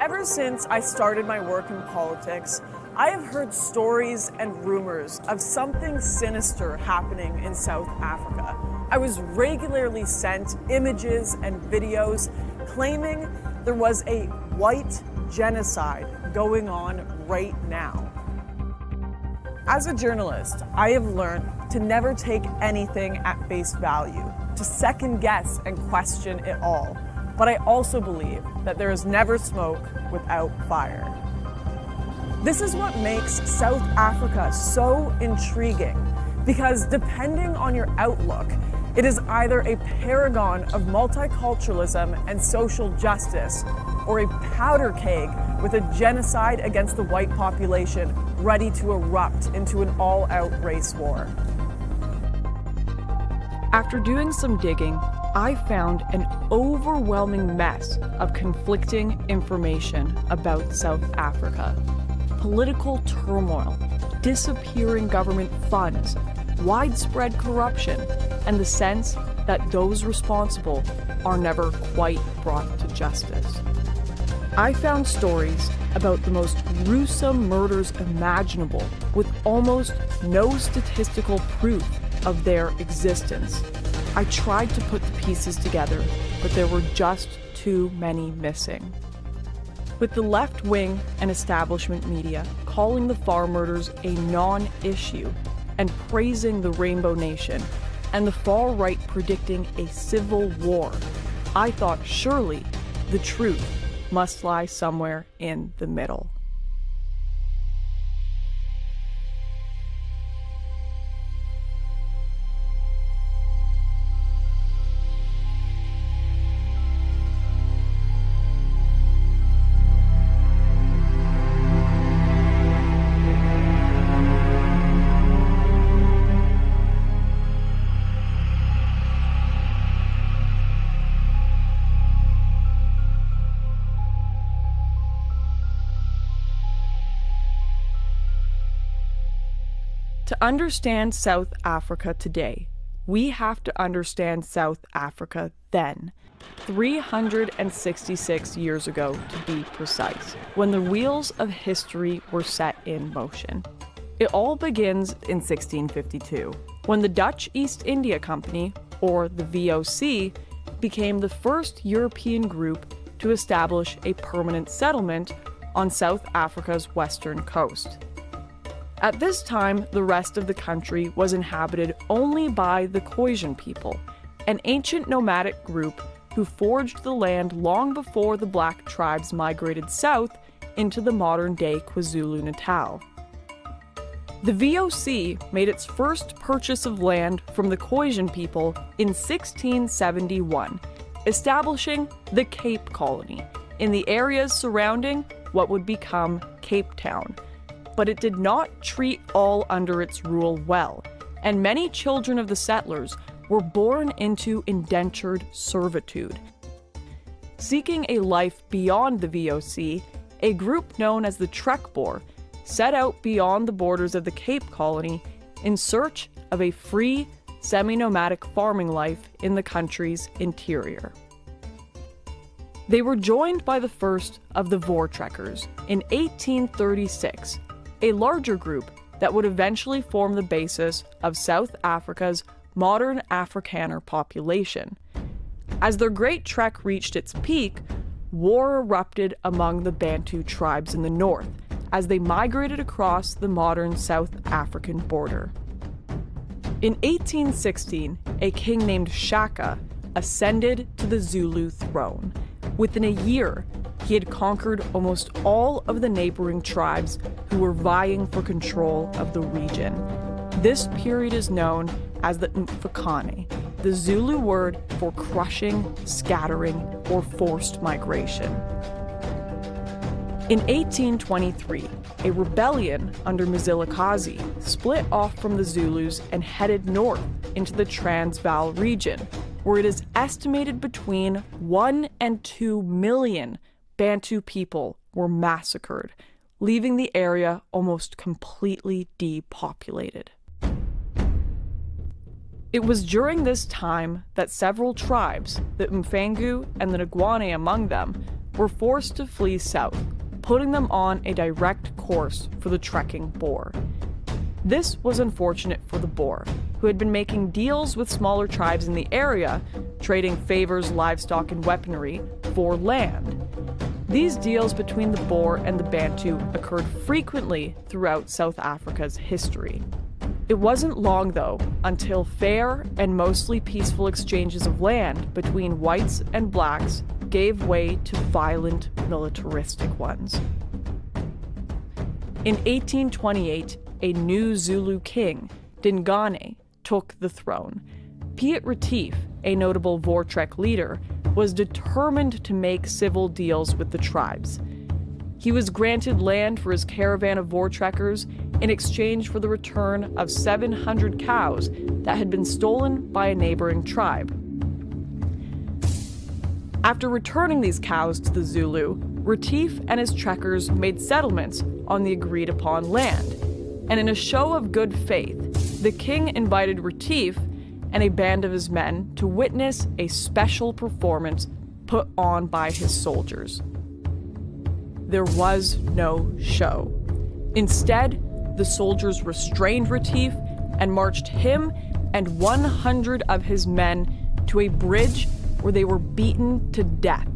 Ever since I started my work in politics, I have heard stories and rumors of something sinister happening in South Africa. I was regularly sent images and videos claiming there was a white genocide going on right now. As a journalist, I have learned to never take anything at face value, to second guess and question it all. But I also believe that there is never smoke without fire. This is what makes South Africa so intriguing, because depending on your outlook, it is either a paragon of multiculturalism and social justice, or a powder keg with a genocide against the white population ready to erupt into an all-out race war. After doing some digging, I found an overwhelming mess of conflicting information about South Africa. Political turmoil, disappearing government funds, widespread corruption, and the sense that those responsible are never quite brought to justice. I found stories about the most gruesome murders imaginable with almost no statistical proof of their existence. I tried to put the pieces together, but there were just too many missing. With the left wing and establishment media calling the farm murders a non-issue and praising the Rainbow Nation, and the far right predicting a civil war, I thought surely the truth must lie somewhere in the middle. To understand South Africa today, we have to understand South Africa then, 366 years ago to be precise, when the wheels of history were set in motion. It all begins in 1652, when the Dutch East India Company, or the VOC, became the first European group to establish a permanent settlement on South Africa's western coast. At this time, the rest of the country was inhabited only by the Khoisan people, an ancient nomadic group who foraged the land long before the black tribes migrated south into the modern-day KwaZulu-Natal. The VOC made its first purchase of land from the Khoisan people in 1671, establishing the Cape Colony in the areas surrounding what would become Cape Town. But it did not treat all under its rule well, and many children of the settlers were born into indentured servitude. Seeking a life beyond the VOC, a group known as the Trekboer set out beyond the borders of the Cape Colony in search of a free, semi-nomadic farming life in the country's interior. They were joined by the first of the Voortrekkers in 1836, a larger group that would eventually form the basis of South Africa's modern Afrikaner population. As their great trek reached its peak, war erupted among the Bantu tribes in the north as they migrated across the modern South African border. In 1816, a king named Shaka ascended to the Zulu throne. Within a year, he had conquered almost all of the neighboring tribes who were vying for control of the region. This period is known as the Mfukane, the Zulu word for crushing, scattering, or forced migration. In 1823, a rebellion under Mzilikazi split off from the Zulus and headed north into the Transvaal region, where it is estimated between 1 and 2 million Bantu people were massacred, leaving the area almost completely depopulated. It was during this time that several tribes, the Mfangu and the Ngwane among them, were forced to flee south, putting them on a direct course for the trekking Boer. This was unfortunate for the Boer, who had been making deals with smaller tribes in the area, trading favors, livestock, and weaponry for land. These deals between the Boer and the Bantu occurred frequently throughout South Africa's history. It wasn't long, though, until fair and mostly peaceful exchanges of land between whites and blacks gave way to violent, militaristic ones. In 1828, a new Zulu king, Dingane, took the throne. Piet Retief, a notable Voortrek leader, was determined to make civil deals with the tribes. He was granted land for his caravan of Voortrekkers in exchange for the return of 700 cows that had been stolen by a neighboring tribe. After returning these cows to the Zulu, Retief and his trekkers made settlements on the agreed-upon land, and in a show of good faith, the king invited Retief and a band of his men to witness a special performance put on by his soldiers. There was no show. Instead, the soldiers restrained Retief and marched him and 100 of his men to a bridge where they were beaten to death,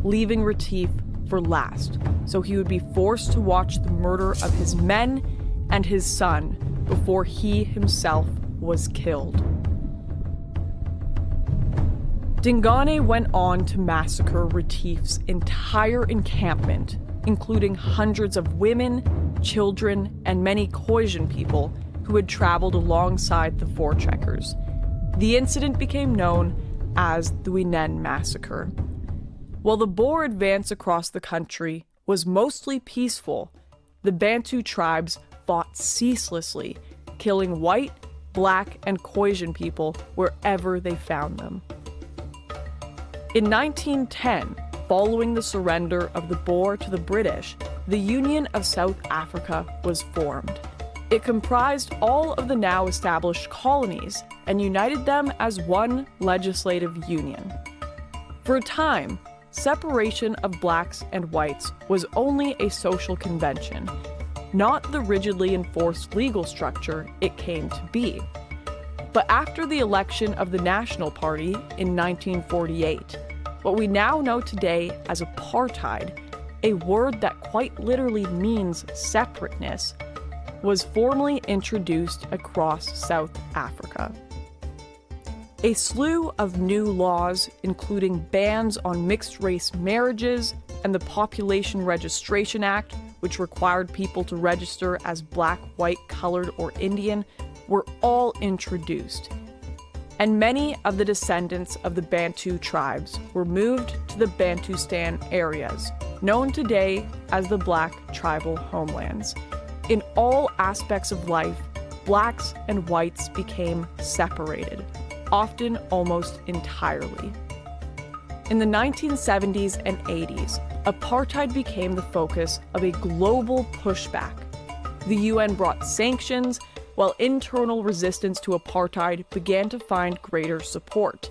leaving Retief for last, so he would be forced to watch the murder of his men and his son before he himself was killed. Dingane went on to massacre Retief's entire encampment, including hundreds of women, children, and many Khoisan people who had traveled alongside the Voortrekkers. The incident became known as the Winen Massacre. While the Boer advance across the country was mostly peaceful, the Bantu tribes fought ceaselessly, killing white, black, and Khoisan people wherever they found them. In 1910, following the surrender of the Boer to the British, the Union of South Africa was formed. It comprised all of the now established colonies and united them as one legislative union. For a time, separation of blacks and whites was only a social convention, not the rigidly enforced legal structure it came to be. But after the election of the National Party in 1948, what we now know today as apartheid, a word that quite literally means separateness, was formally introduced across South Africa. A slew of new laws, including bans on mixed-race marriages and the Population Registration Act, which required people to register as black, white, colored, or Indian, were all introduced. And many of the descendants of the Bantu tribes were moved to the Bantustan areas, known today as the Black Tribal Homelands. In all aspects of life, blacks and whites became separated, often almost entirely. In the 1970s and 80s, apartheid became the focus of a global pushback. The UN brought sanctions, while internal resistance to apartheid began to find greater support.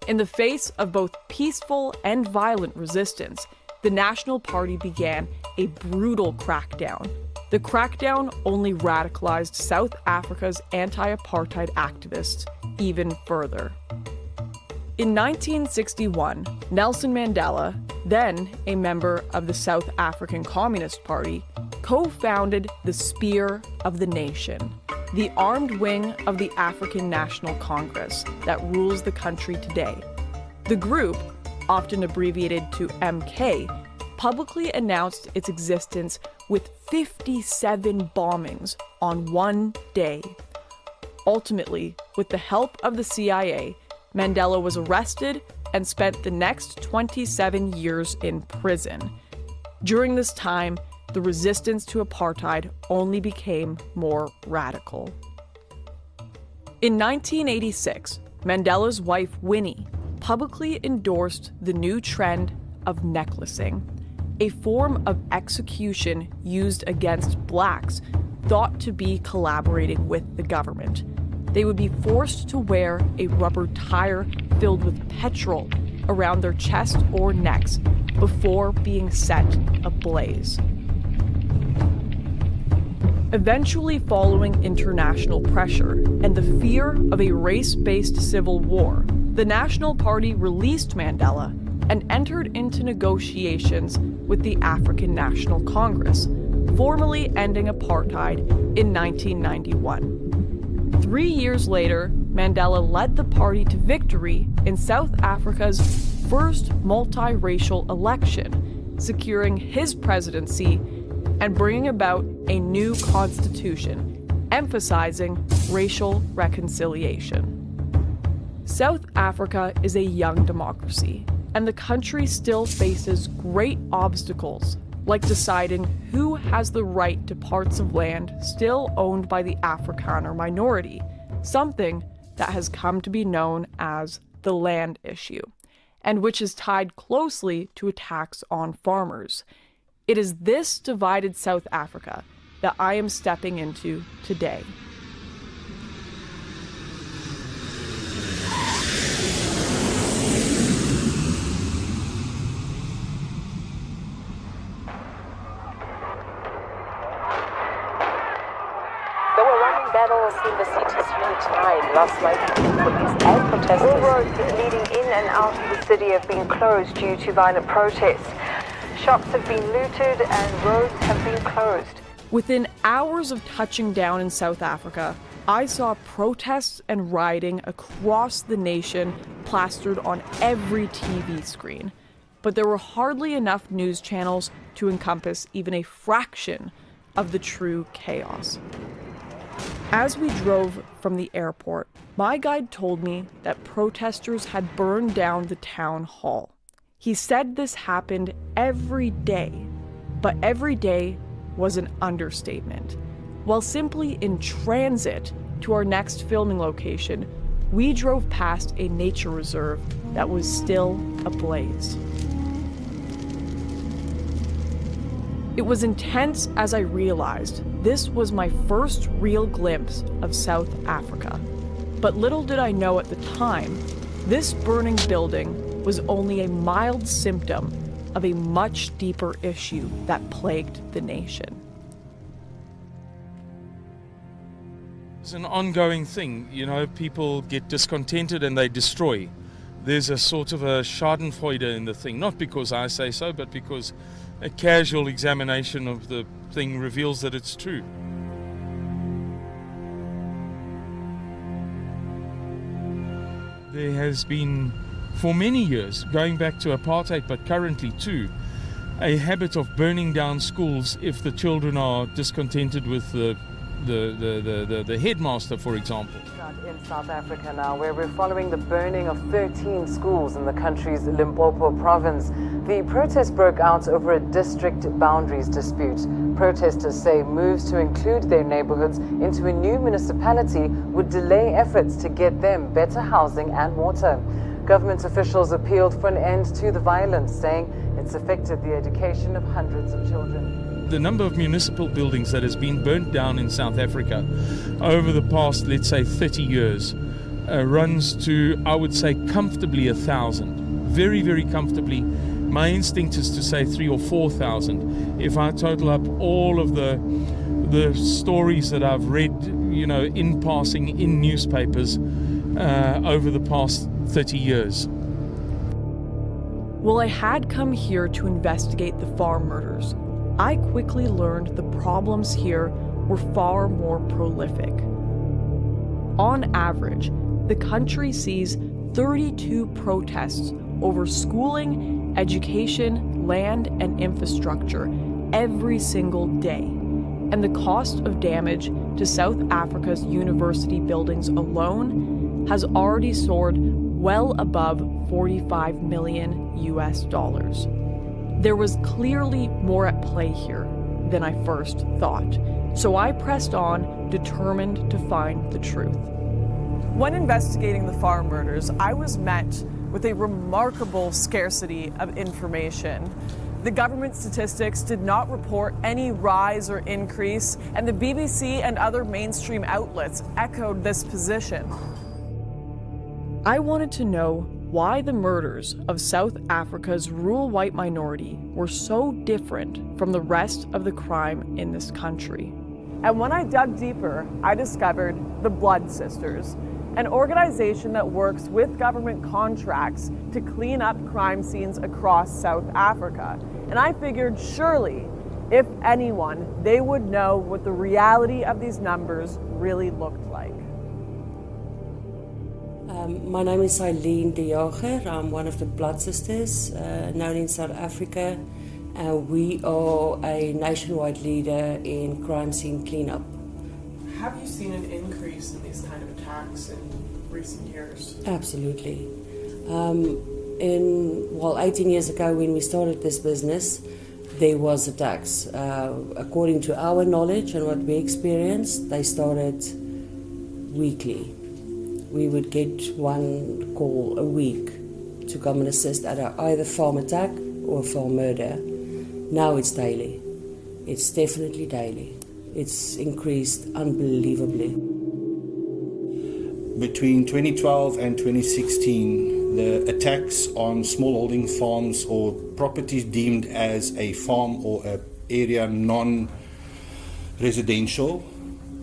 In the face of both peaceful and violent resistance, the National Party began a brutal crackdown. The crackdown only radicalized South Africa's anti-apartheid activists even further. In 1961, Nelson Mandela, then a member of the South African Communist Party, co-founded the Spear of the Nation, the armed wing of the African National Congress that rules the country today. The group, often abbreviated to MK, publicly announced its existence with 57 bombings on one day. Ultimately, with the help of the CIA, Mandela was arrested and spent the next 27 years in prison. During this time, the resistance to apartheid only became more radical. In 1986, Mandela's wife Winnie publicly endorsed the new trend of necklacing, a form of execution used against blacks thought to be collaborating with the government. they would be forced to wear a rubber tire filled with petrol around their chest or necks before being set ablaze. Eventually, following international pressure and the fear of a race-based civil war, the National Party released Mandela and entered into negotiations with the African National Congress, formally ending apartheid in 1991. 3 years later, Mandela led the party to victory in South Africa's first multiracial election, securing his presidency and bringing about a new constitution, emphasizing racial reconciliation. South Africa is a young democracy, and the country still faces great obstacles, like deciding who has the right to parts of land still owned by the Afrikaner minority, something that has come to be known as the land issue, and which is tied closely to attacks on farmers. It is this divided South Africa that I am stepping into today. There were running battles in the city's Unit 9 last night between police and protesters. All roads leading in and out of the city have been closed due to violent protests. Shops have been looted and roads have been closed. Within hours of touching down in South Africa, I saw protests and rioting across the nation plastered on every TV screen. But there were hardly enough news channels to encompass even a fraction of the true chaos. As we drove from the airport, my guide told me that protesters had burned down the town hall. He said this happened every day, but every day was an understatement. While simply in transit to our next filming location, we drove past a nature reserve that was still ablaze. It was intense as I realized this was my first real glimpse of South Africa. But little did I know at the time, this burning building was only a mild symptom of a much deeper issue that plagued the nation. It's an ongoing thing, you know, people get discontented and they destroy. There's a sort of a schadenfreude in the thing, not because I say so, but because a casual examination of the thing reveals that it's true. There has been, for many years, going back to apartheid, but currently too, a habit of burning down schools if the children are discontented with the headmaster, for example. In South Africa now, where we're following the burning of 13 schools in the country's Limpopo province. The protest broke out over a district boundaries dispute. Protesters say moves to include their neighborhoods into a new municipality would delay efforts to get them better housing and water. Government officials appealed for an end to the violence, saying it's affected the education of hundreds of children. The number of municipal buildings that has been burnt down in South Africa over the past, let's say, 30 years runs to, I would say, comfortably 1,000. Very, very comfortably. My instinct is to say 3,000 or 4,000. If I total up all of the stories that I've read, you know, in passing in newspapers over the past 30 years. While I had come here to investigate the farm murders, I quickly learned the problems here were far more prolific. On average, the country sees 32 protests over schooling, education, land, and infrastructure every single day. And the cost of damage to South Africa's university buildings alone has already soared well above $45 million US. There was clearly more at play here than I first thought, so I pressed on, determined to find the truth. When investigating the farm murders, I was met with a remarkable scarcity of information. The government statistics did not report any rise or increase, and the BBC and other mainstream outlets echoed this position. I wanted to know why the murders of South Africa's rural white minority were so different from the rest of the crime in this country. And when I dug deeper, I discovered the Blood Sisters, an organization that works with government contracts to clean up crime scenes across South Africa. And I figured surely, if anyone, they would know what the reality of these numbers really looked like. My name is Eileen de Jager. I'm one of the Blood Sisters, known in South Africa. We are a nationwide leader in crime scene cleanup. Have you seen an increase in these kind of attacks in recent years? Absolutely. 18 years ago when we started this business, there was attacks. According to our knowledge and what we experienced, they started weekly. We would get one call a week to come and assist at either farm attack or farm murder. Now it's daily. It's definitely daily. It's increased unbelievably. Between 2012 and 2016, the attacks on smallholding farms or properties deemed as a farm or an area non-residential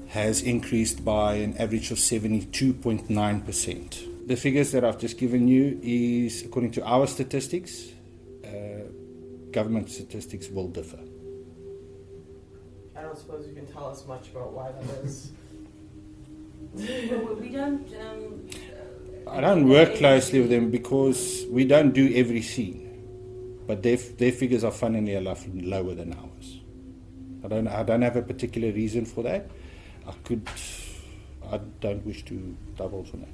has increased by an average of 72.9%. The figures that I've just given you is according to our statistics. Government statistics will differ. I don't suppose you can tell us much about why that is. We don't... I don't work closely with them because we don't do every scene. But their figures are funnily enough lower than ours. I don't have a particular reason for that. I don't wish to divulge on that.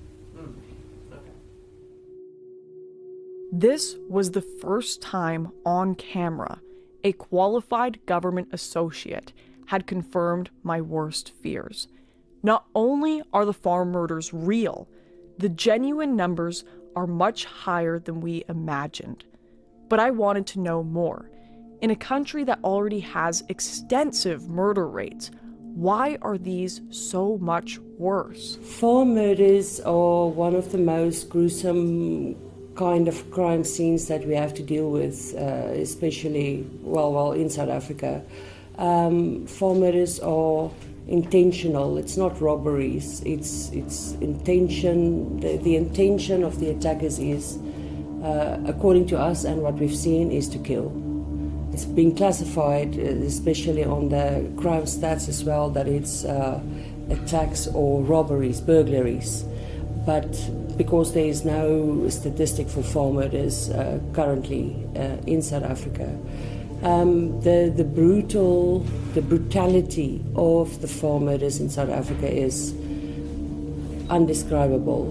Okay. This was the first time on camera a qualified government associate had confirmed my worst fears. Not only are the farm murders real, the genuine numbers are much higher than we imagined. But I wanted to know more. In a country that already has extensive murder rates, why are these so much worse? Farm murders are one of the most gruesome kind of crime scenes that we have to deal with, especially, in South Africa. Farm murders are intentional. It's not robberies. It's intention. The intention of the attackers is, according to us and what we've seen, is to kill. It's been classified, especially on the crime stats as well, that it's attacks or robberies, burglaries. But because there is no statistic for farm murders currently in South Africa, the brutality of the farm murders in South Africa is undescribable.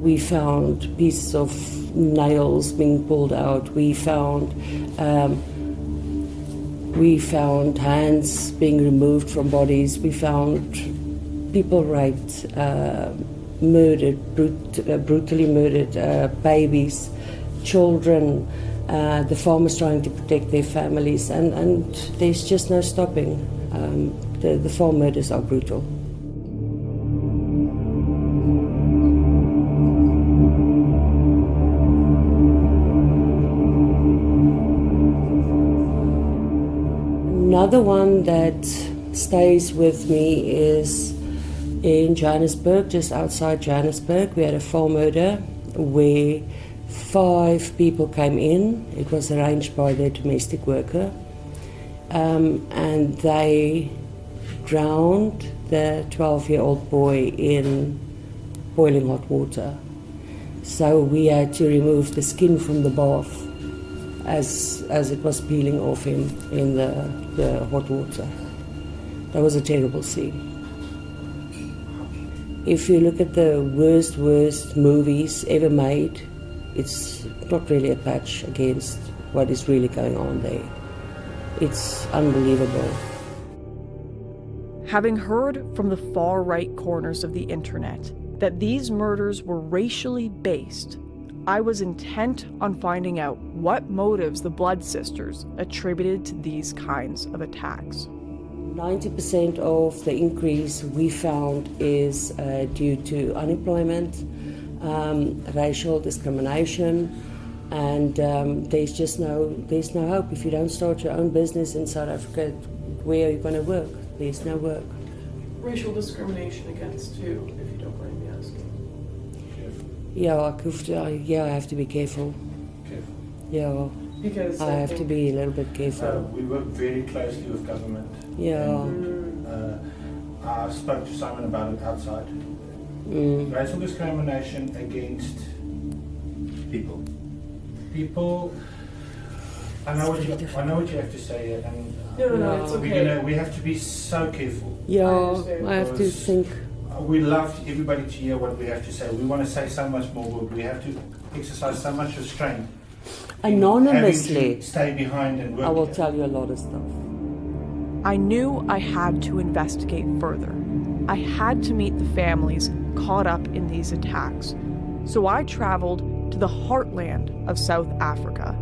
We found pieces of nails being pulled out. We found hands being removed from bodies. We found people raped, murdered, brutally murdered, babies, children, the farmers trying to protect their families, and there's just no stopping. The farm murders are brutal. Another one that stays with me is in Johannesburg, just outside Johannesburg. We had a farm murder where 5 people came in. It was arranged by their domestic worker, and they drowned the 12-year-old boy in boiling hot water. So we had to remove the skin from the bath as it was peeling off him in the hot water. That was a terrible scene. If you look at the worst movies ever made, it's not really a patch against what is really going on there. It's unbelievable. Having heard from the far right corners of the internet that these murders were racially based, I was intent on finding out what motives the Blood Sisters attributed to these kinds of attacks. 90% of the increase we found is due to unemployment, racial discrimination, and there's no hope. If you don't start your own business in South Africa, where are you going to work? There's no work. Racial discrimination against who, if you don't mind me asking? I have to be careful. Careful. Yeah, Because I have to be a little bit careful. We work very closely with government. Yeah. I spoke to Simon about it outside. Racial discrimination against people. People. I know what you have to say, and No, it's okay. we have to be so careful. Yeah, I have to think. We love everybody to hear what we have to say. We want to say so much more, but we have to exercise so much restraint. Anonymously, Having to stay behind and work. I will together. tell you a lot of stuff. I knew I had to investigate further. I had to meet the families caught up in these attacks. So I traveled to the heartland of South Africa,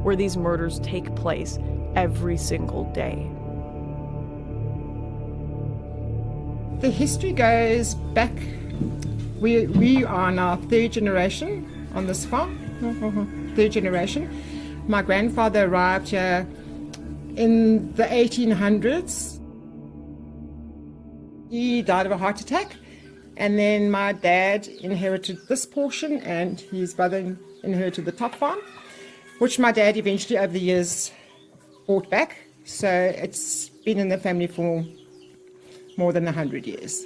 where these murders take place every single day. The history goes back, we are now third generation on this farm, third generation. My grandfather arrived here in the 1800s. He died of a heart attack, and then my dad inherited this portion and his brother inherited the top farm, which my dad eventually over the years bought back. So it's been in the family for more than 100 years.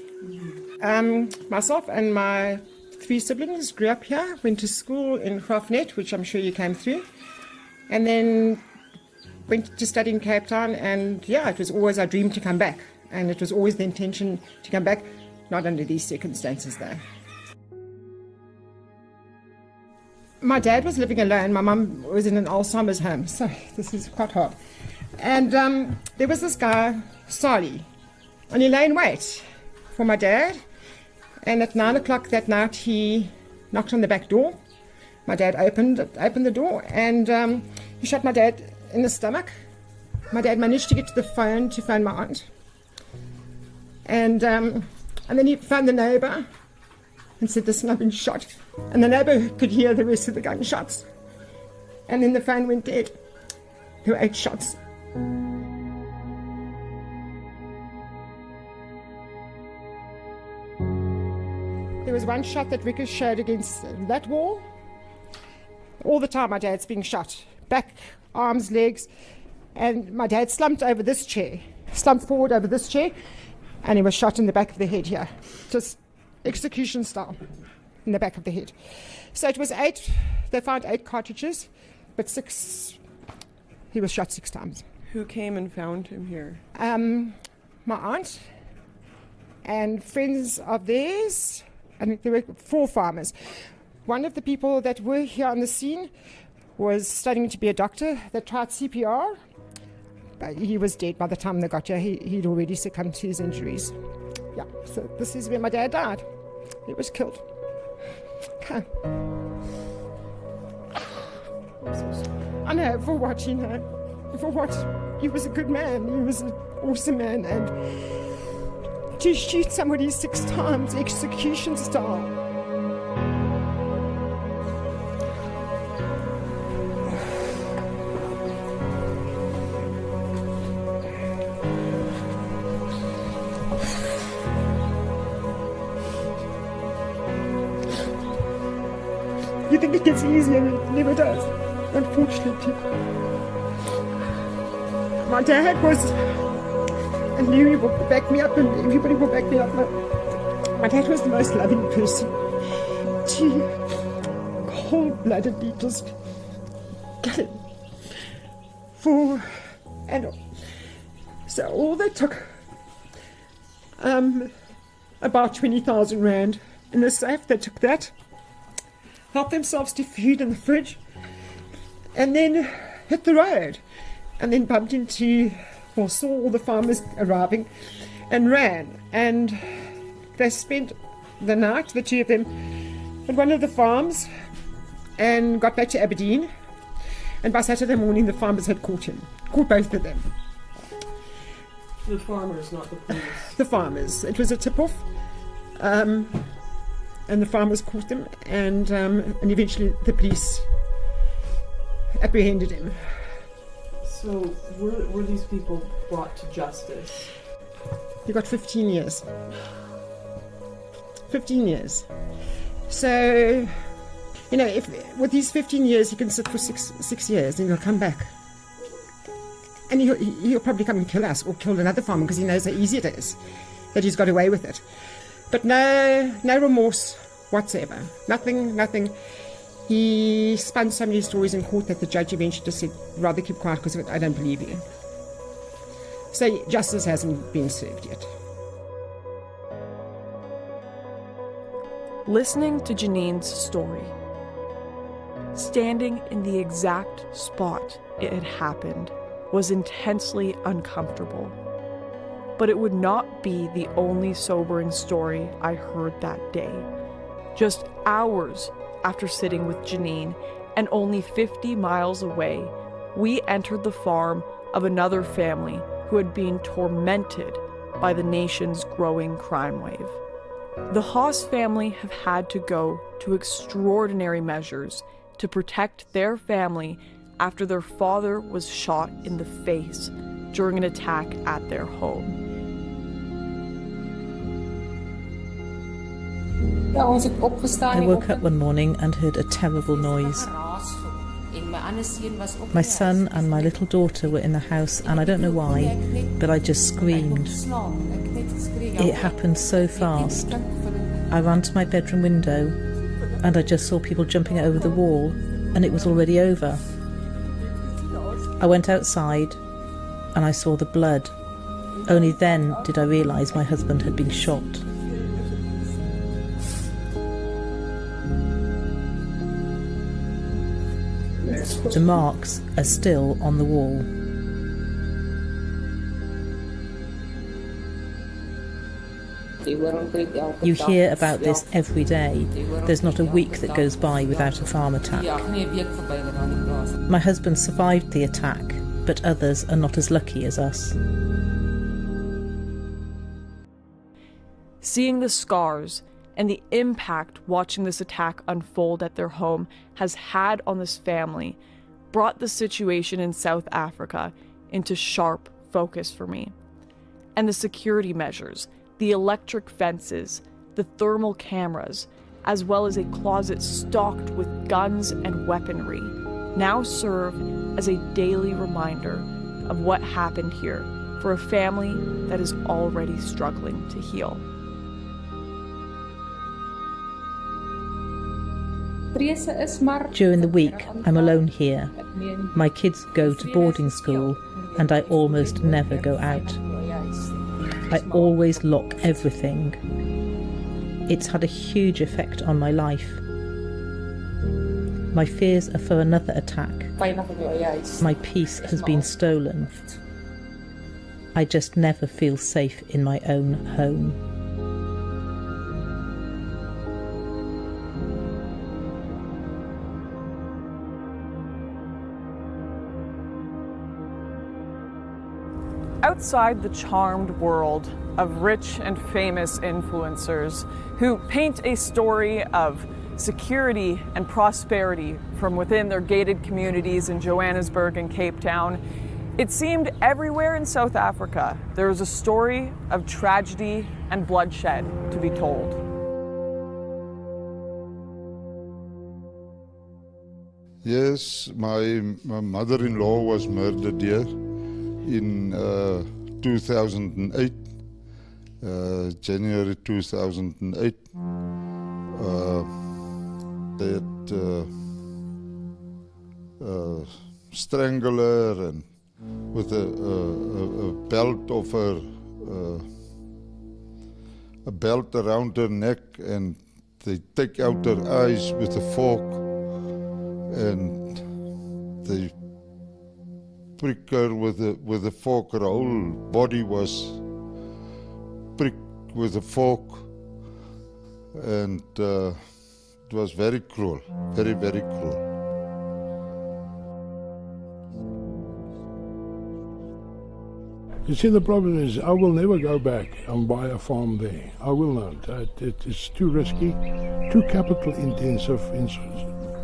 Myself and my 3 siblings grew up here, went to school in Graaf-Net, which I'm sure you came through, and then went to study in Cape Town, and it was always our dream to come back, and it was always the intention to come back, not under these circumstances though. My dad was living alone, my mum was in an Alzheimer's home, so this is quite hard. And there was this guy, Sali, and he lay in wait for my dad, and at 9 o'clock that night he knocked on the back door. My dad opened the door, and he shot my dad in the stomach. My dad managed to get to the phone to phone my aunt, and then he phoned the neighbour and said, "Listen, I've been shot." And the neighbour could hear the rest of the gunshots, and then the phone went dead. There were 8 shots. There was one shot that ricocheted against that wall. All the time my dad's being shot. Back, arms, legs. And my dad slumped forward over this chair, and he was shot in the back of the head here. Just execution style, in the back of the head. So it was 8, they found 8 cartridges, but 6, he was shot 6 times. Who came and found him here? My aunt and friends of theirs, and there were 4 farmers. One of the people that were here on the scene was studying to be a doctor. They tried CPR, but he was dead by the time they got here. He'd already succumbed to his injuries. Yeah, so this is where my dad died. He was killed. Okay. I know, for what, for what? He was a good man. He was an awesome man, and to shoot somebody 6 times, execution style. You think it gets easier, it never does, unfortunately. My dad was, and Louis will back me up, and everybody will back me up. My dad was the most loving person. He cold-bloodedly just gutted for, and so all they took, about 20,000 rand in the safe. They took that, helped themselves to food in the fridge, and then hit the road, and then bumped into, or saw all the farmers arriving, and ran. And they spent the night, the 2 of them, at one of the farms, and got back to Aberdeen. And by Saturday morning, the farmers had caught both of them. The farmers, not the police. The farmers. It was a tip-off, and the farmers caught them, and eventually the police apprehended him. So were these people brought to justice? He got 15 years. 15 years. So, you know, if with these 15 years he can sit for six years and he'll come back. And he'll probably come and kill us or kill another farmer because he knows how easy it is, that he's got away with it. But no remorse whatsoever. Nothing. He spun so many stories in court that the judge eventually just said, rather keep quiet because I don't believe you. So justice hasn't been served yet. Listening to Janine's story, standing in the exact spot it had happened, was intensely uncomfortable. But it would not be the only sobering story I heard that day. Just hours after sitting with Janine, and only 50 miles away, we entered the farm of another family who had been tormented by the nation's growing crime wave. The Haas family have had to go to extraordinary measures to protect their family after their father was shot in the face during an attack at their home. I woke up one morning and heard a terrible noise. My son and my little daughter were in the house, and I don't know why, but I just screamed. It happened so fast. I ran to my bedroom window and I just saw people jumping over the wall, and it was already over. I went outside and I saw the blood. Only then did I realise my husband had been shot. The marks are still on the wall. You hear about this every day. There's not a week that goes by without a farm attack. My husband survived the attack, but others are not as lucky as us. Seeing the scars and the impact watching this attack unfold at their home has had on this family brought the situation in South Africa into sharp focus for me. And the security measures, the electric fences, the thermal cameras, as well as a closet stocked with guns and weaponry, now serve as a daily reminder of what happened here for a family that is already struggling to heal. During the week, I'm alone here. My kids go to boarding school, and I almost never go out. I always lock everything. It's had a huge effect on my life. My fears are for another attack. My peace has been stolen. I just never feel safe in my own home. Outside the charmed world of rich and famous influencers who paint a story of security and prosperity from within their gated communities in Johannesburg and Cape Town, it seemed everywhere in South Africa there was a story of tragedy and bloodshed to be told. Yes, my mother-in-law was murdered here in 2008, January 2008. They had strangled her and with a belt of her, a belt around her neck, and they take out her eyes with a fork, and they prick her with a fork. Her whole body was pricked with a fork, and it was very cruel, very, very cruel. You see, the problem is I will never go back and buy a farm there. I will not. It's too risky, too capital intensive,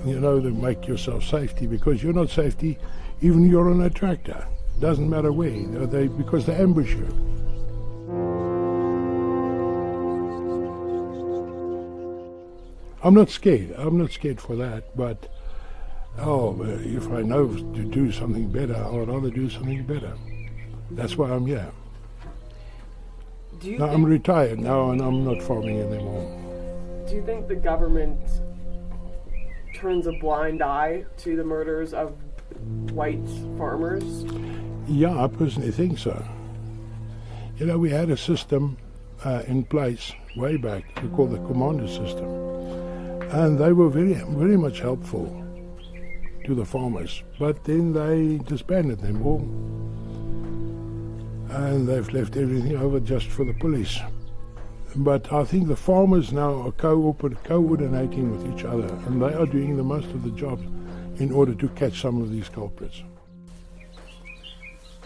to make yourself safety, because you're not safety even you're on a tractor. Doesn't matter where, because they ambush you. I'm not scared. I'm not scared for that, but if I know to do something better, I would rather do something better. That's why I'm here. I'm retired now and I'm not farming anymore. Do you think the government turns a blind eye to the murders of white farmers? Yeah, I personally think so. We had a system in place way back, we call the commando system, and they were very, very much helpful to the farmers, but then they disbanded them all. And they've left everything over just for the police. But I think the farmers now are coordinating with each other, and they are doing the most of the job in order to catch some of these culprits.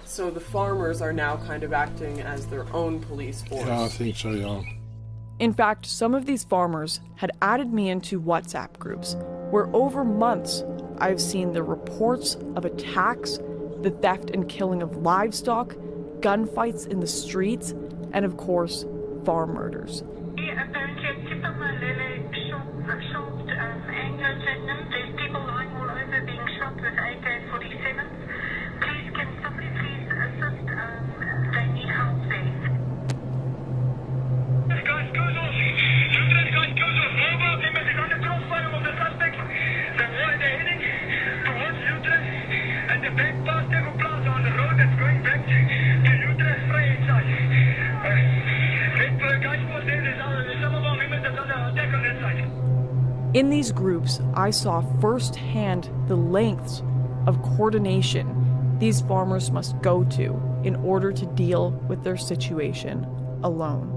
So the farmers are now kind of acting as their own police force? Yeah, I think so, yeah. In fact, some of these farmers had added me into WhatsApp groups, where over months I've seen the reports of attacks, the theft and killing of livestock, gunfights in the streets, and of course, farm murders. There's people lying all over being shot with AK-47s. Please, can somebody please assist? They need help there. This guy's goes Mobile is on the crossfire of the suspects. They're heading towards Utrecht, and the back past Tego Plaza on the road that's going back to Utrecht Vrijheidsstad. Some of our members are under attack on that side. In these groups, I saw firsthand the lengths of coordination these farmers must go to in order to deal with their situation alone.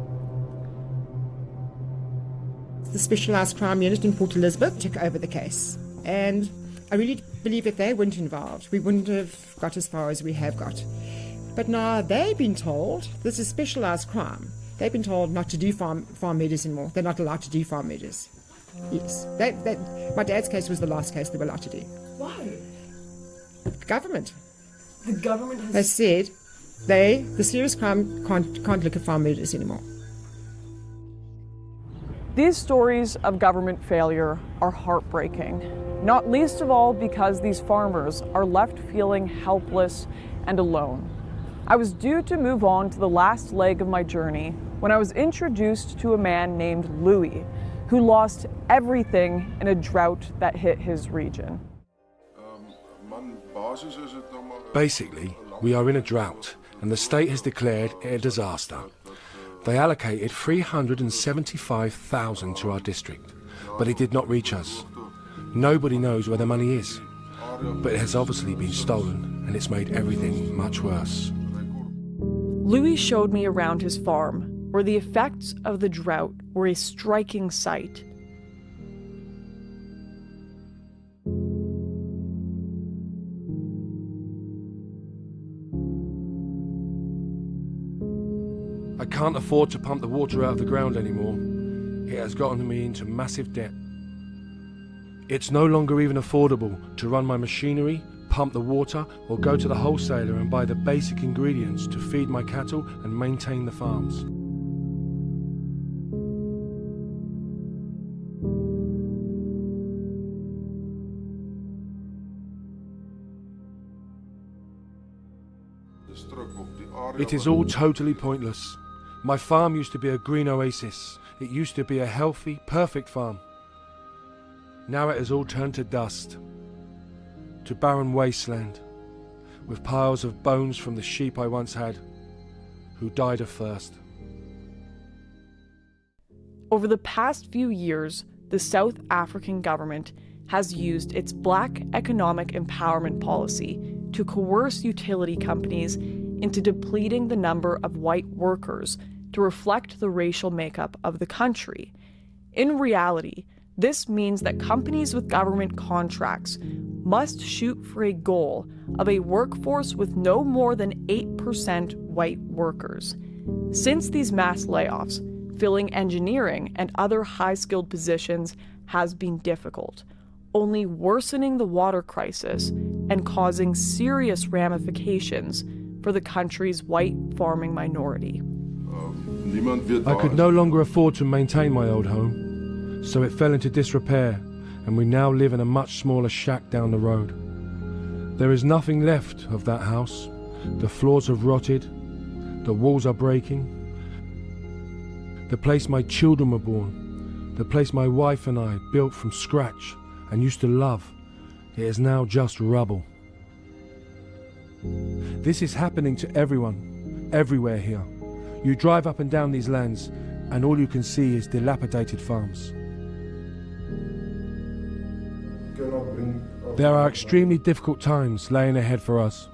The Specialised Crime Unit in Port Elizabeth took over the case, and I really believe if they weren't involved, we wouldn't have got as far as we have got. But now they've been told, this is specialised crime, they've been told not to do farm murders anymore. They're not allowed to do farm murders. Yes. My dad's case was the last case they were allowed to do. Why? The government. The government has... They said the serious crime can't look at farm murders anymore. These stories of government failure are heartbreaking, not least of all because these farmers are left feeling helpless and alone. I was due to move on to the last leg of my journey when I was introduced to a man named Louis, who lost everything in a drought that hit his region. Basically, we are in a drought, and the state has declared it a disaster. They allocated 375,000 to our district, but it did not reach us. Nobody knows where the money is, but it has obviously been stolen, and it's made everything much worse. Louis showed me around his farm, where the effects of the drought were a striking sight. I can't afford to pump the water out of the ground anymore. It has gotten me into massive debt. It's no longer even affordable to run my machinery, pump the water, or go to the wholesaler and buy the basic ingredients to feed my cattle and maintain the farms. It is all totally pointless. My farm used to be a green oasis. It used to be a healthy, perfect farm. Now it has all turned to dust, to barren wasteland, with piles of bones from the sheep I once had, who died of thirst. Over the past few years, the South African government has used its Black economic empowerment policy to coerce utility companies into depleting the number of white workers to reflect the racial makeup of the country. In reality, This means that companies with government contracts must shoot for a goal of a workforce with no more than 8% white workers. Since these mass layoffs, filling engineering and other high-skilled positions has been difficult, only worsening the water crisis and causing serious ramifications for the country's white farming minority. I could no longer afford to maintain my old home, so it fell into disrepair, and we now live in a much smaller shack down the road. There is nothing left of that house. The floors have rotted, the walls are breaking. The place my children were born, the place my wife and I built from scratch and used to love, it is now just rubble. This is happening to everyone, everywhere here. You drive up and down these lands, and all you can see is dilapidated farms. There are extremely difficult times laying ahead for us.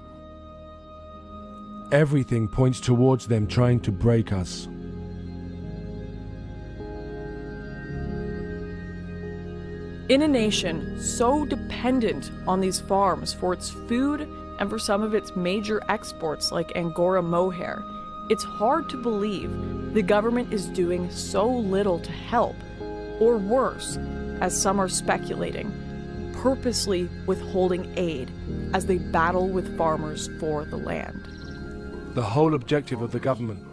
Everything points towards them trying to break us. In a nation so dependent on these farms for its food and for some of its major exports like Angora mohair, it's hard to believe the government is doing so little to help, or worse, as some are speculating, purposely withholding aid as they battle with farmers for the land. The whole objective of the government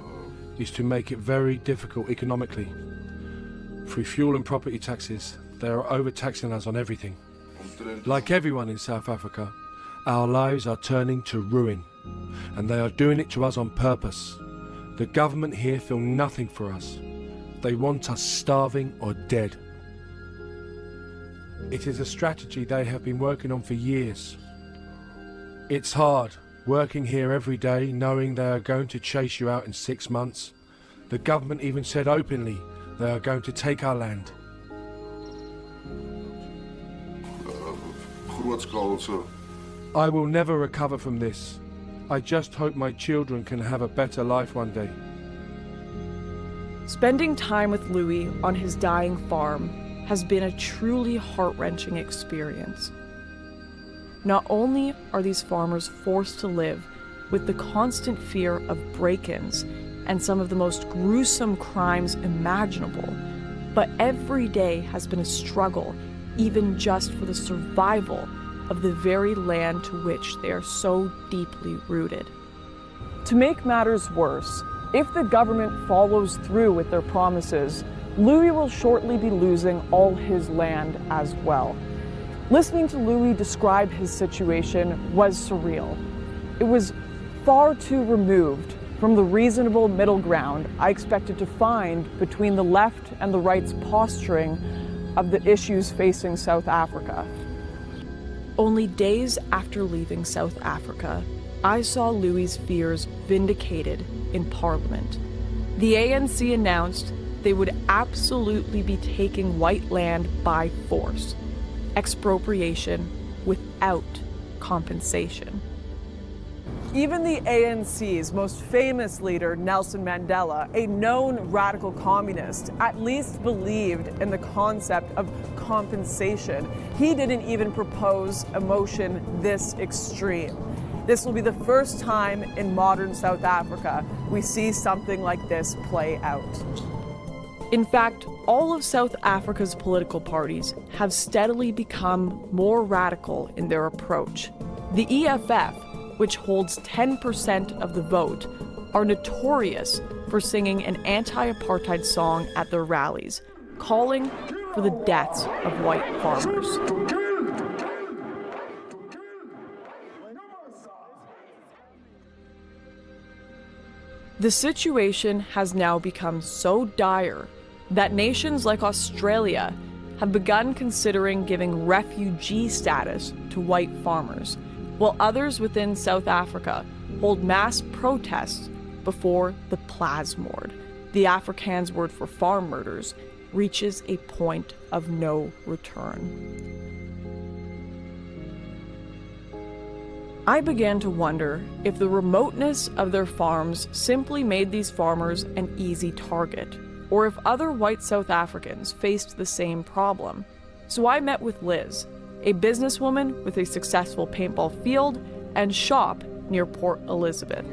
is to make it very difficult economically. Through fuel and property taxes, they are overtaxing us on everything. Like everyone in South Africa, our lives are turning to ruin, and they are doing it to us on purpose. The government here feel nothing for us. They want us starving or dead. It is a strategy they have been working on for years. It's hard, working here every day, knowing they are going to chase you out in 6 months. The government even said openly they are going to take our land. I will never recover from this. I just hope my children can have a better life one day. Spending time with Louis on his dying farm has been a truly heart-wrenching experience. Not only are these farmers forced to live with the constant fear of break-ins and some of the most gruesome crimes imaginable, but every day has been a struggle, even just for the survival of the very land to which they are so deeply rooted. To make matters worse, if the government follows through with their promises, Louis will shortly be losing all his land as well. Listening to Louis describe his situation was surreal. It was far too removed from the reasonable middle ground I expected to find between the left and the right's posturing of the issues facing South Africa. Only days after leaving South Africa, I saw Louis' fears vindicated in Parliament. The ANC announced they would absolutely be taking white land by force, expropriation without compensation. Even the ANC's most famous leader, Nelson Mandela, a known radical communist, at least believed in the concept of compensation. He didn't even propose a motion this extreme. This will be the first time in modern South Africa we see something like this play out. In fact, all of South Africa's political parties have steadily become more radical in their approach. The EFF, which holds 10% of the vote, are notorious for singing an anti-apartheid song at their rallies, calling for the deaths of white farmers. The situation has now become so dire that nations like Australia have begun considering giving refugee status to white farmers, while others within South Africa hold mass protests before the plasmoord, the Afrikaans word for farm murders, reaches a point of no return. I began to wonder if the remoteness of their farms simply made these farmers an easy target, or if other white South Africans faced the same problem. So I met with Liz, a businesswoman with a successful paintball field and shop near Port Elizabeth.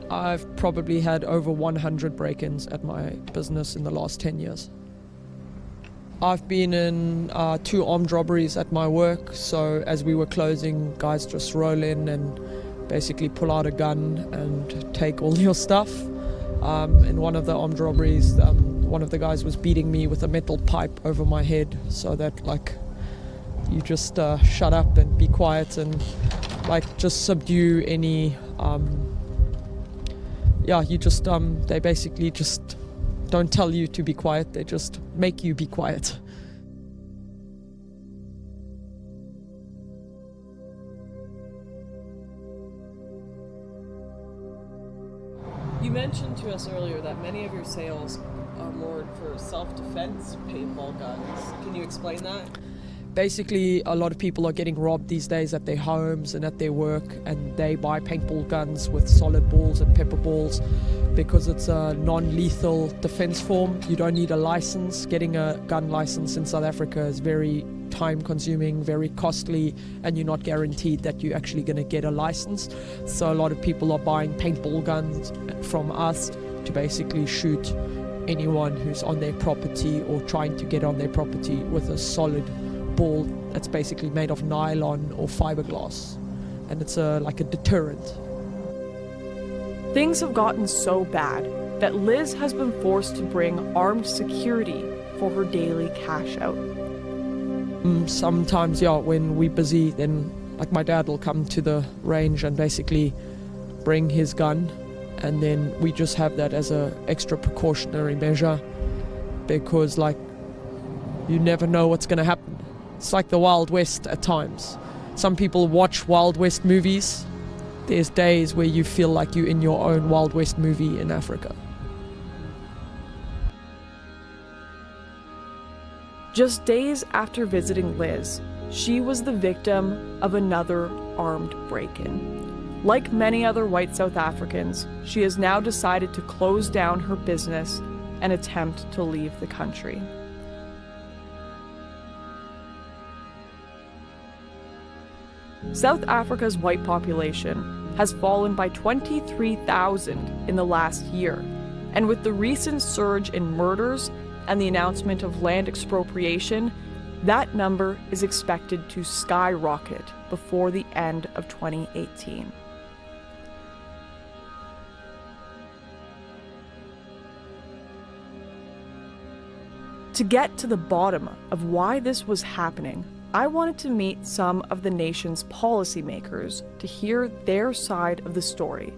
I've probably had over 100 break-ins at my business in the last 10 years. I've been in 2 armed robberies at my work, so as we were closing, guys just roll in and basically pull out a gun and take all your stuff. In one of the armed robberies, one of the guys was beating me with a metal pipe over my head, so that like you just shut up and be quiet and like just subdue any they basically just don't tell you to be quiet, they just make you be quiet. You mentioned to us earlier that many of your sales are more for self-defense paintball guns. Can you explain that? Basically, a lot of people are getting robbed these days at their homes and at their work, and they buy paintball guns with solid balls and pepper balls because it's a non-lethal defense form. You don't need a license. Getting a gun license in South Africa is very time-consuming, very costly, and you're not guaranteed that you're actually going to get a license. So a lot of people are buying paintball guns from us to basically shoot anyone who's on their property or trying to get on their property with a solid ball that's basically made of nylon or fiberglass, and it's like a deterrent. Things have gotten so bad that Liz has been forced to bring armed security for her daily cash out. Sometimes, when we're busy, then like my dad will come to the range and basically bring his gun, and then we just have that as a extra precautionary measure because like you never know what's going to happen. It's like the Wild West at times. Some people watch Wild West movies. There's days where you feel like you're in your own Wild West movie in Africa. Just days after visiting Liz, she was the victim of another armed break-in. Like many other white South Africans, she has now decided to close down her business and attempt to leave the country. South Africa's white population has fallen by 23,000 in the last year, and with the recent surge in murders and the announcement of land expropriation, that number is expected to skyrocket before the end of 2018. To get to the bottom of why this was happening, I wanted to meet some of the nation's policymakers to hear their side of the story.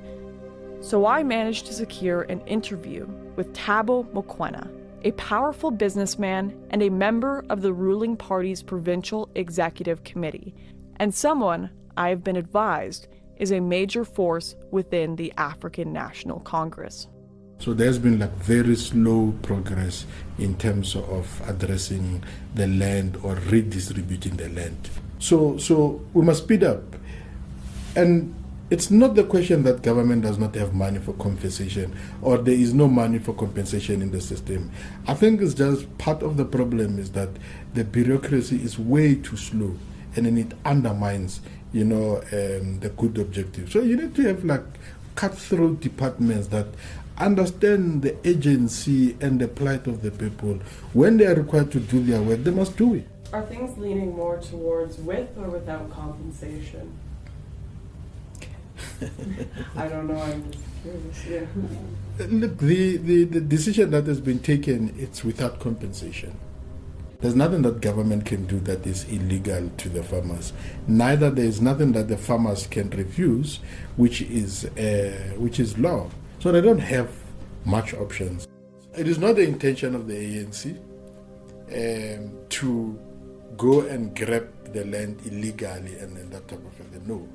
So I managed to secure an interview with Thabo Mokoena, a powerful businessman and a member of the ruling party's provincial executive committee, and someone I have been advised is a major force within the African National Congress. So there's been like very slow progress in terms of addressing the land or redistributing the land. So we must speed up. And it's not the question that government does not have money for compensation or there is no money for compensation in the system. I think it's just part of the problem is that the bureaucracy is way too slow and then it undermines, the good objective. So you need to have like cutthroat departments that understand the agency and the plight of the people. When they are required to do their work, they must do it. Are things leaning more towards with or without compensation? I don't know, I'm just curious. Yeah. Look, the decision that has been taken, it's without compensation. There's nothing that government can do that is illegal to the farmers. Neither there is nothing that the farmers can refuse, which is law. So they don't have much options. It is not the intention of the ANC to go and grab the land illegally and that type of thing. No.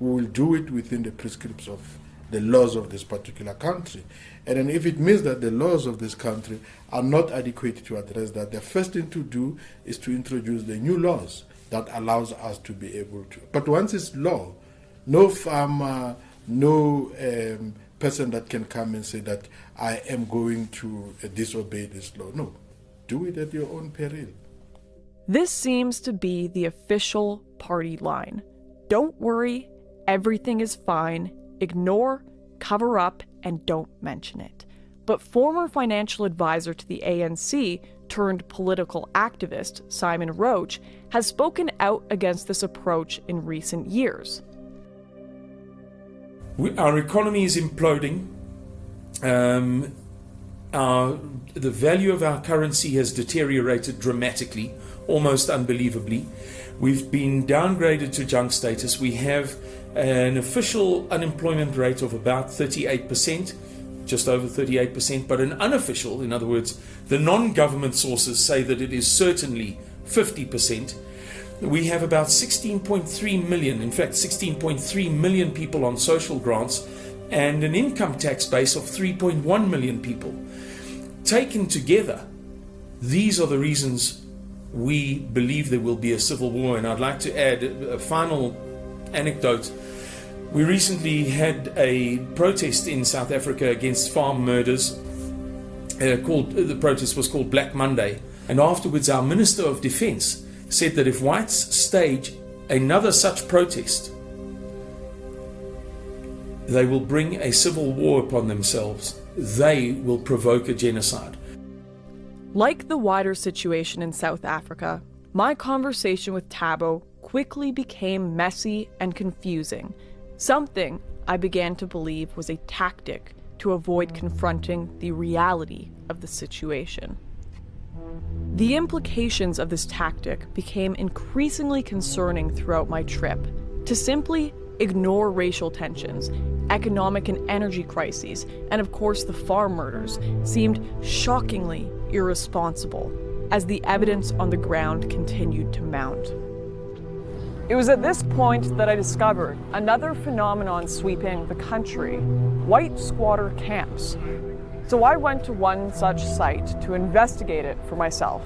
We will do it within the prescripts of the laws of this particular country. And then if it means that the laws of this country are not adequate to address that, the first thing to do is to introduce the new laws that allows us to be able to. But once it's law, no farmer, no person that can come and say that I am going to disobey this law. No, do it at your own peril. This seems to be the official party line. Don't worry, everything is fine. Ignore, cover up, and don't mention it. But former financial advisor to the ANC turned political activist Simon Roach has spoken out against this approach in recent years. Our economy is imploding. The value of our currency has deteriorated dramatically, almost unbelievably. We've been downgraded to junk status. We have an official unemployment rate of about 38%, just over 38%, but an unofficial, in other words, the non-government sources say that it is certainly 50%. We have about 16.3 million, in fact 16.3 million people on social grants and an income tax base of 3.1 million people. Taken together, these are the reasons we believe there will be a civil war. And I'd like to add a final anecdote. We recently had a protest in South Africa against farm murders. The protest was called Black Monday. And afterwards our Minister of Defense said that if whites stage another such protest, they will bring a civil war upon themselves. They will provoke a genocide. Like the wider situation in South Africa, my conversation with Thabo quickly became messy and confusing, something I began to believe was a tactic to avoid confronting the reality of the situation. The implications of this tactic became increasingly concerning throughout my trip. To simply ignore racial tensions, economic and energy crises, and of course the farm murders seemed shockingly irresponsible as the evidence on the ground continued to mount. It was at this point that I discovered another phenomenon sweeping the country: white squatter camps. So I went to one such site to investigate it for myself.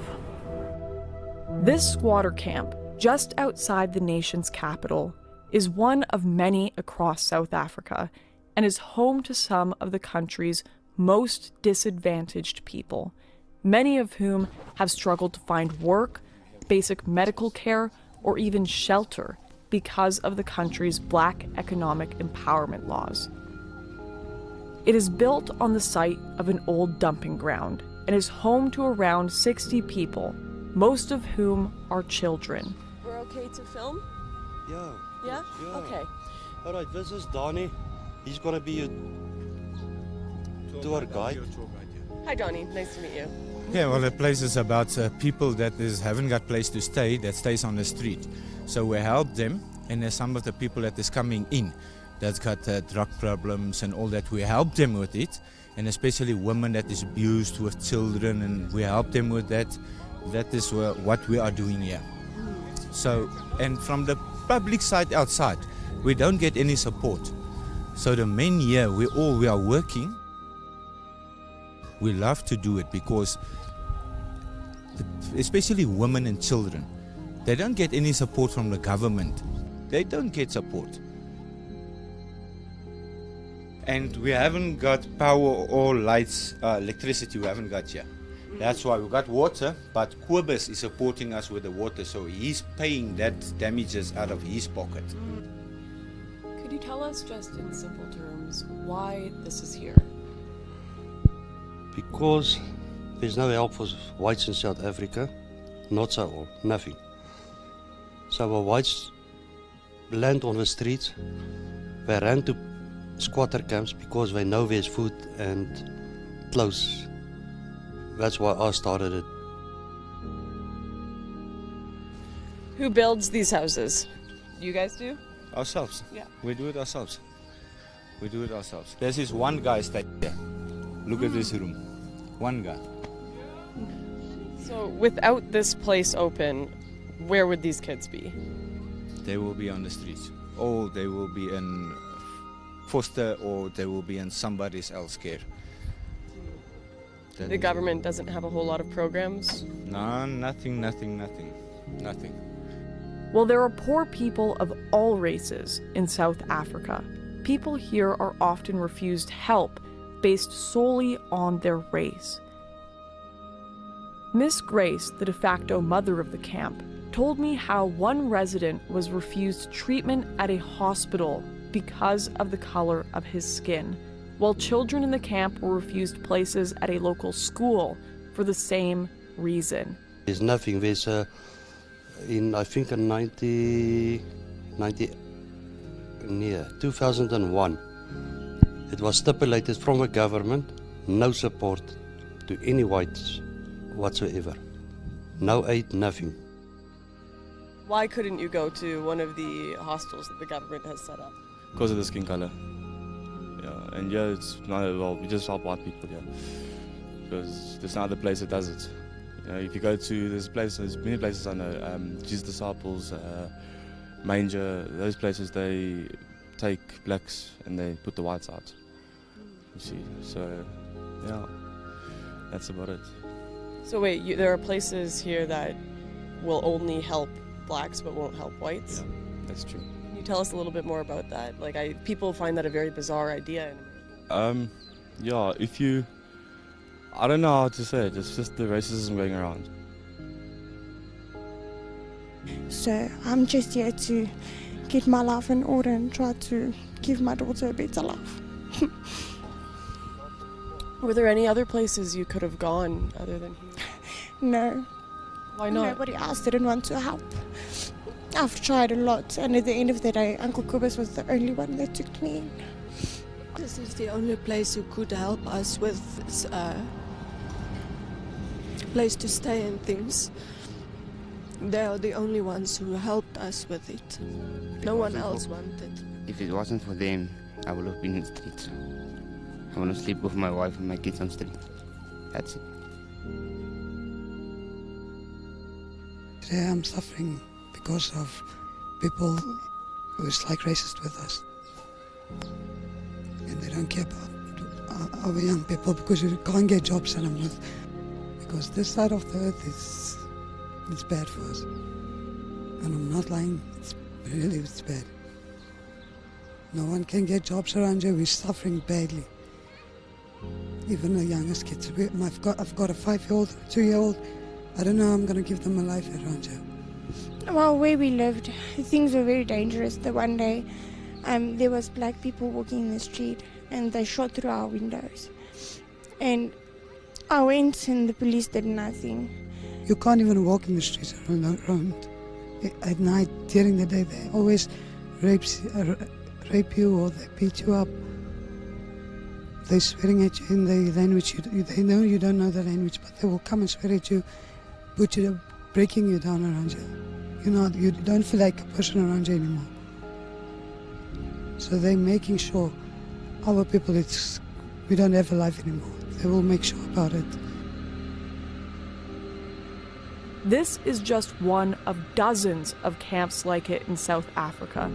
This squatter camp, just outside the nation's capital, is one of many across South Africa and is home to some of the country's most disadvantaged people, many of whom have struggled to find work, basic medical care, or even shelter because of the country's black economic empowerment laws. It is built on the site of an old dumping ground and is home to around 60 people, most of whom are children. We're okay to film? Yeah. Yeah? Okay. All right, this is Donnie. He's going to be a tour guide. Hi, Donnie. Nice to meet you. Yeah, well, the place is about people that haven't got place to stay, that stays on the street. So we help them, and there's some of the people that is coming in that's got drug problems and all that. We help them with it, and especially women that is abused with children, and we help them with that. That is what we are doing here. So, and from the public side outside, we don't get any support. So the men here, we are working. We love to do it because, especially women and children, they don't get any support from the government. They don't get support. And we haven't got power or lights, electricity we haven't got here. That's why we got water, but Cobus is supporting us with the water, so he's paying that damages out of his pocket. Could you tell us just in simple terms why this is here? Because there's no help for whites in South Africa, not so all, nothing. So our whites land on the streets, they ran to squatter camps because they know there's food and clothes. That's why I started it. Who builds these houses? You guys do? Ourselves. Yeah. We do it ourselves. We do it ourselves. There's this one guy stay here. Look at this room. One guy. So without this place open, where would these kids be? They will be on the streets. Or they will be in foster, or they will be in somebody else's care. The government doesn't have a whole lot of programs? No, nothing. Well, there are poor people of all races in South Africa. people here are often refused help based solely on their race. Miss Grace, the de facto mother of the camp, told me how one resident was refused treatment at a hospital because of the color of his skin, while children in the camp were refused places at a local school for the same reason. There's nothing. There's I think in 2001, it was stipulated from the government, no support to any whites whatsoever. No aid, nothing. Why couldn't you go to one of the hostels that the government has set up? Because of the skin color. Yeah, and yeah, it's not well. We just help white people here because there's no other place that does it. You know, if you go to there's many places I know. Jesus Disciples, Manger, those places they take blacks and they put the whites out. You see, so yeah, that's about it. So wait, there are places here that will only help blacks but won't help whites? Yeah, that's true. Can you tell us a little bit more about that? Like, people find that a very bizarre idea in America. Yeah, I don't know how to say it, it's just the racism going around. So I'm just here to get my life in order and try to give my daughter a better life. Were there any other places you could have gone other than here? No. Why not? Nobody else didn't want to help. I've tried a lot, and at the end of the day, Uncle Kobus was the only one that took me in. This is the only place who could help us with place to stay and things. They are the only ones who helped us with it. No one else wanted. If it wasn't for them, I would have been in the streets. I want to sleep with my wife and my kids on the street. That's it. Today I'm suffering because of people who is like racist with us. And they don't care about our young people because you can't get jobs anymore. Because this side of the earth it's bad for us. And I'm not lying, it's bad. No one can get jobs around here, we're suffering badly. Even the youngest kids. I've got a 5-year-old, a 2-year-old. I don't know how I'm going to give them a life around here. Well, where we lived, things were very dangerous. The one day, there was black people walking in the street and they shot through our windows. And I went and the police did nothing. You can't even walk in the streets around. At night, during the day, they always rape you or they beat you up. They're swearing at you in the language. They know you don't know the language, but they will come and swear at you, breaking you down around you. You don't feel like a person around you anymore. So they're making sure our people, we don't have a life anymore. They will make sure about it. This is just one of dozens of camps like it in South Africa,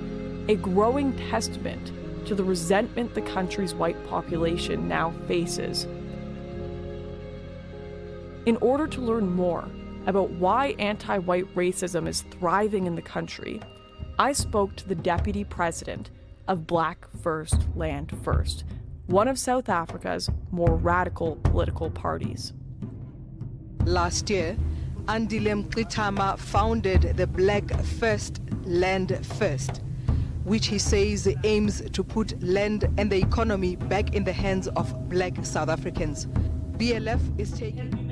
a growing testament to the resentment the country's white population now faces. In order to learn more about why anti-white racism is thriving in the country, I spoke to the deputy president of Black First, Land First, one of South Africa's more radical political parties. Last year, Andile Mqitama founded the Black First, Land First, which he says aims to put land and the economy back in the hands of black South Africans. BLF is taking...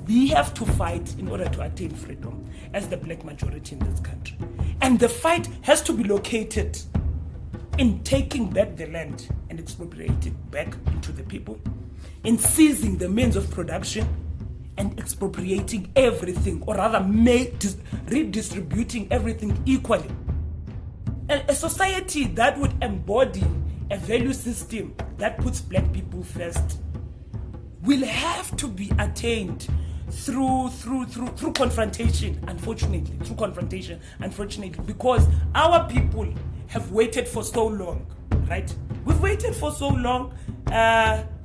We have to fight in order to attain freedom as the black majority in this country. And the fight has to be located in taking back the land and expropriating back into the people, in seizing the means of production and expropriating everything, or rather redistributing everything equally. A society that would embody a value system that puts black people first will have to be attained through confrontation, unfortunately, because our people have waited for so long, right? We've waited for so long,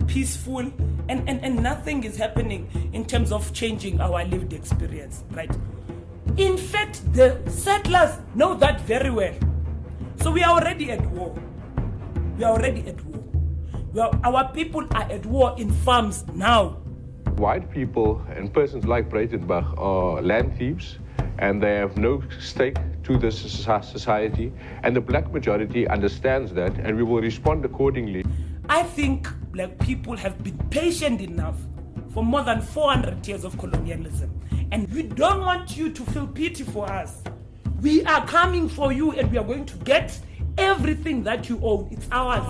peaceful, and nothing is happening in terms of changing our lived experience, right? In fact, the settlers know that very well. So we are already at war. we are already at war. Our people are at war in farms now. White people and persons like Breitenbach are land thieves, and they have no stake to this society, and the black majority understands that, and we will respond accordingly. I think black people have been patient enough for more than 400 years of colonialism, and we don't want you to feel pity for us. We are coming for you, and we are going to get everything that you own. It's ours.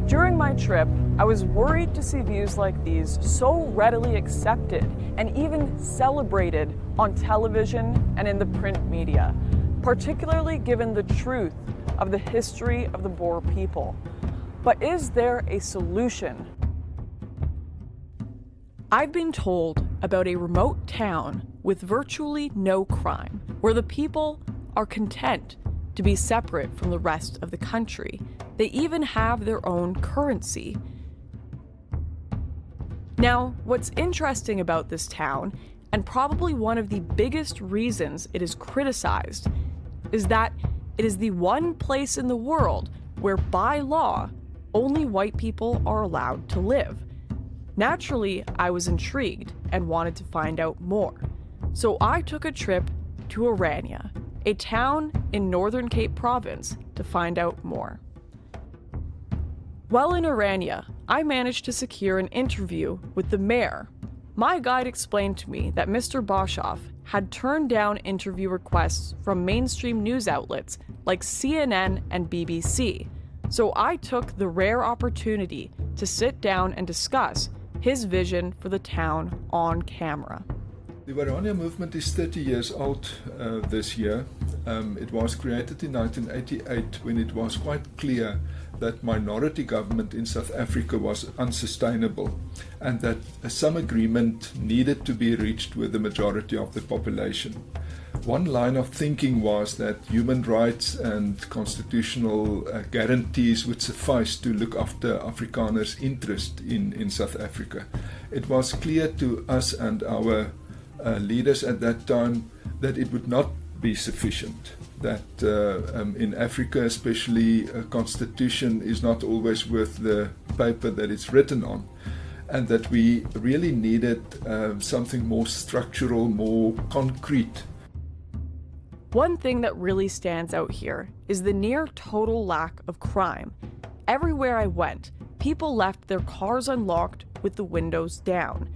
During my trip, I was worried to see views like these so readily accepted and even celebrated on television and in the print media, particularly given the truth of the history of the Boer people. But is there a solution? I've been told about a remote town with virtually no crime, where the people are content to be separate from the rest of the country. They even have their own currency. Now, what's interesting about this town, and probably one of the biggest reasons it is criticized, is that it is the one place in the world where, by law, only white people are allowed to live. Naturally, I was intrigued and wanted to find out more. So I took a trip to Orania, a town in Northern Cape Province, to find out more. While in Orania, I managed to secure an interview with the mayor. My guide explained to me that Mr. Boshoff had turned down interview requests from mainstream news outlets like CNN and BBC, so I took the rare opportunity to sit down and discuss his vision for the town on camera. The Orania movement is 30 years old this year. It was created in 1988 when it was quite clear that minority government in South Africa was unsustainable and that some agreement needed to be reached with the majority of the population. One line of thinking was that human rights and constitutional guarantees would suffice to look after Afrikaners' interest in South Africa. It was clear to us and our leaders at that time that it would not be sufficient, that in Africa especially a constitution is not always worth the paper that it's written on, and that we really needed something more structural, more concrete. One thing that really stands out here is the near total lack of crime. Everywhere I went, people left their cars unlocked with the windows down.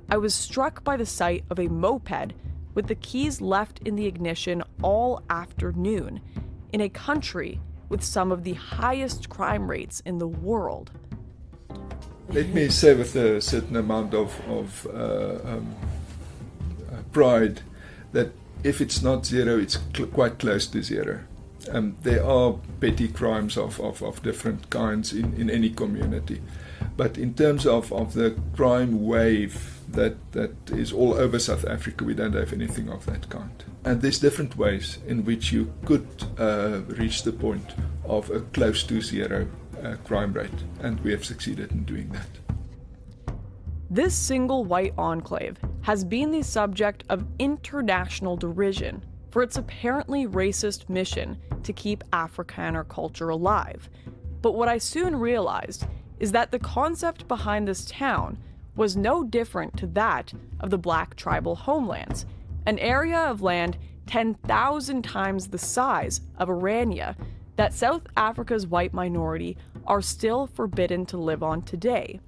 I was struck by the sight of a moped with the keys left in the ignition all afternoon, in a country with some of the highest crime rates in the world. Let me say with a certain amount of pride that if it's not zero, it's quite close to zero. There are petty crimes of different kinds in any community. But in terms of the crime wave that is all over South Africa, we don't have anything of that kind. And there's different ways in which you could reach the point of a close to zero crime rate, and we have succeeded in doing that. This single white enclave has been the subject of international derision for its apparently racist mission to keep Afrikaner culture alive. But what I soon realized is that the concept behind this town was no different to that of the Black tribal homelands, an area of land 10,000 times the size of Orania that South Africa's white minority are still forbidden to live on today.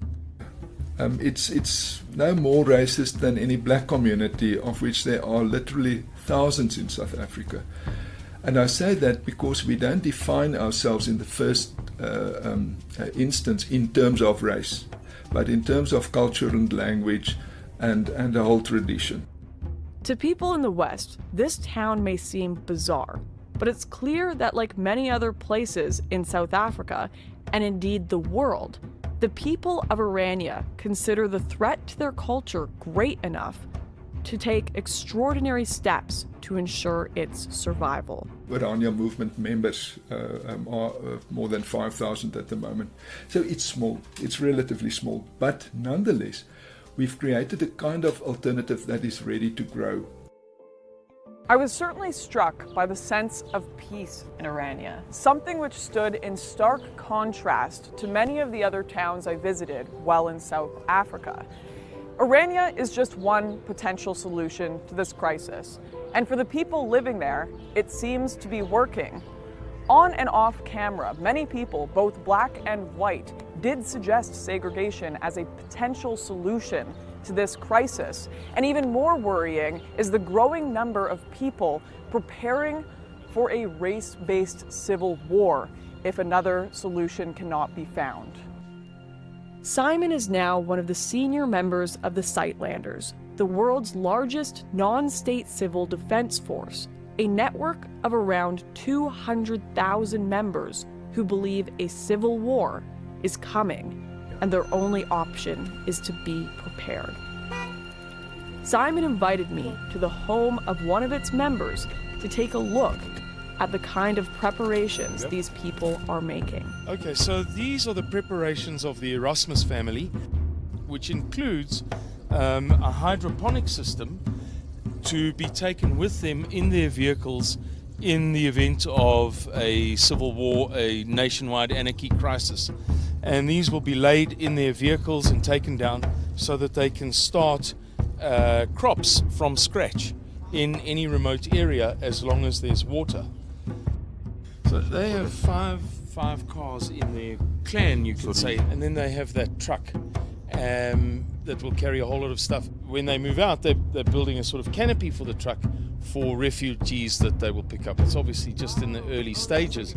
It's no more racist than any black community, of which there are literally thousands in South Africa. And I say that because we don't define ourselves in the first instance in terms of race, but in terms of culture and language and a whole tradition. To people in the West, this town may seem bizarre, but it's clear that like many other places in South Africa, and indeed the world, the people of Orania consider the threat to their culture great enough to take extraordinary steps to ensure its survival. Orania movement members are more than 5,000 at the moment. So it's small, it's relatively small, but nonetheless, we've created a kind of alternative that is ready to grow. I was certainly struck by the sense of peace in Orania, something which stood in stark contrast to many of the other towns I visited while in South Africa. Orania is just one potential solution to this crisis, and for the people living there, it seems to be working. On and off camera, many people, both black and white, did suggest segregation as a potential solution to this crisis. And even more worrying is the growing number of people preparing for a race-based civil war if another solution cannot be found. Simon is now one of the senior members of the Sightlanders, the world's largest non-state civil defense force, a network of around 200,000 members who believe a civil war is coming, and their only option is to be prepared. Simon invited me to the home of one of its members to take a look at the kind of preparations these people are making. Okay, so these are the preparations of the Erasmus family, which includes a hydroponic system to be taken with them in their vehicles in the event of a civil war, a nationwide anarchy crisis. And these will be laid in their vehicles and taken down so that they can start crops from scratch in any remote area as long as there's water. So they have five cars in their clan, you could say, and then they have that truck that will carry a whole lot of stuff. When they move out, they're building a sort of canopy for the truck for refugees that they will pick up. It's obviously just in the early stages.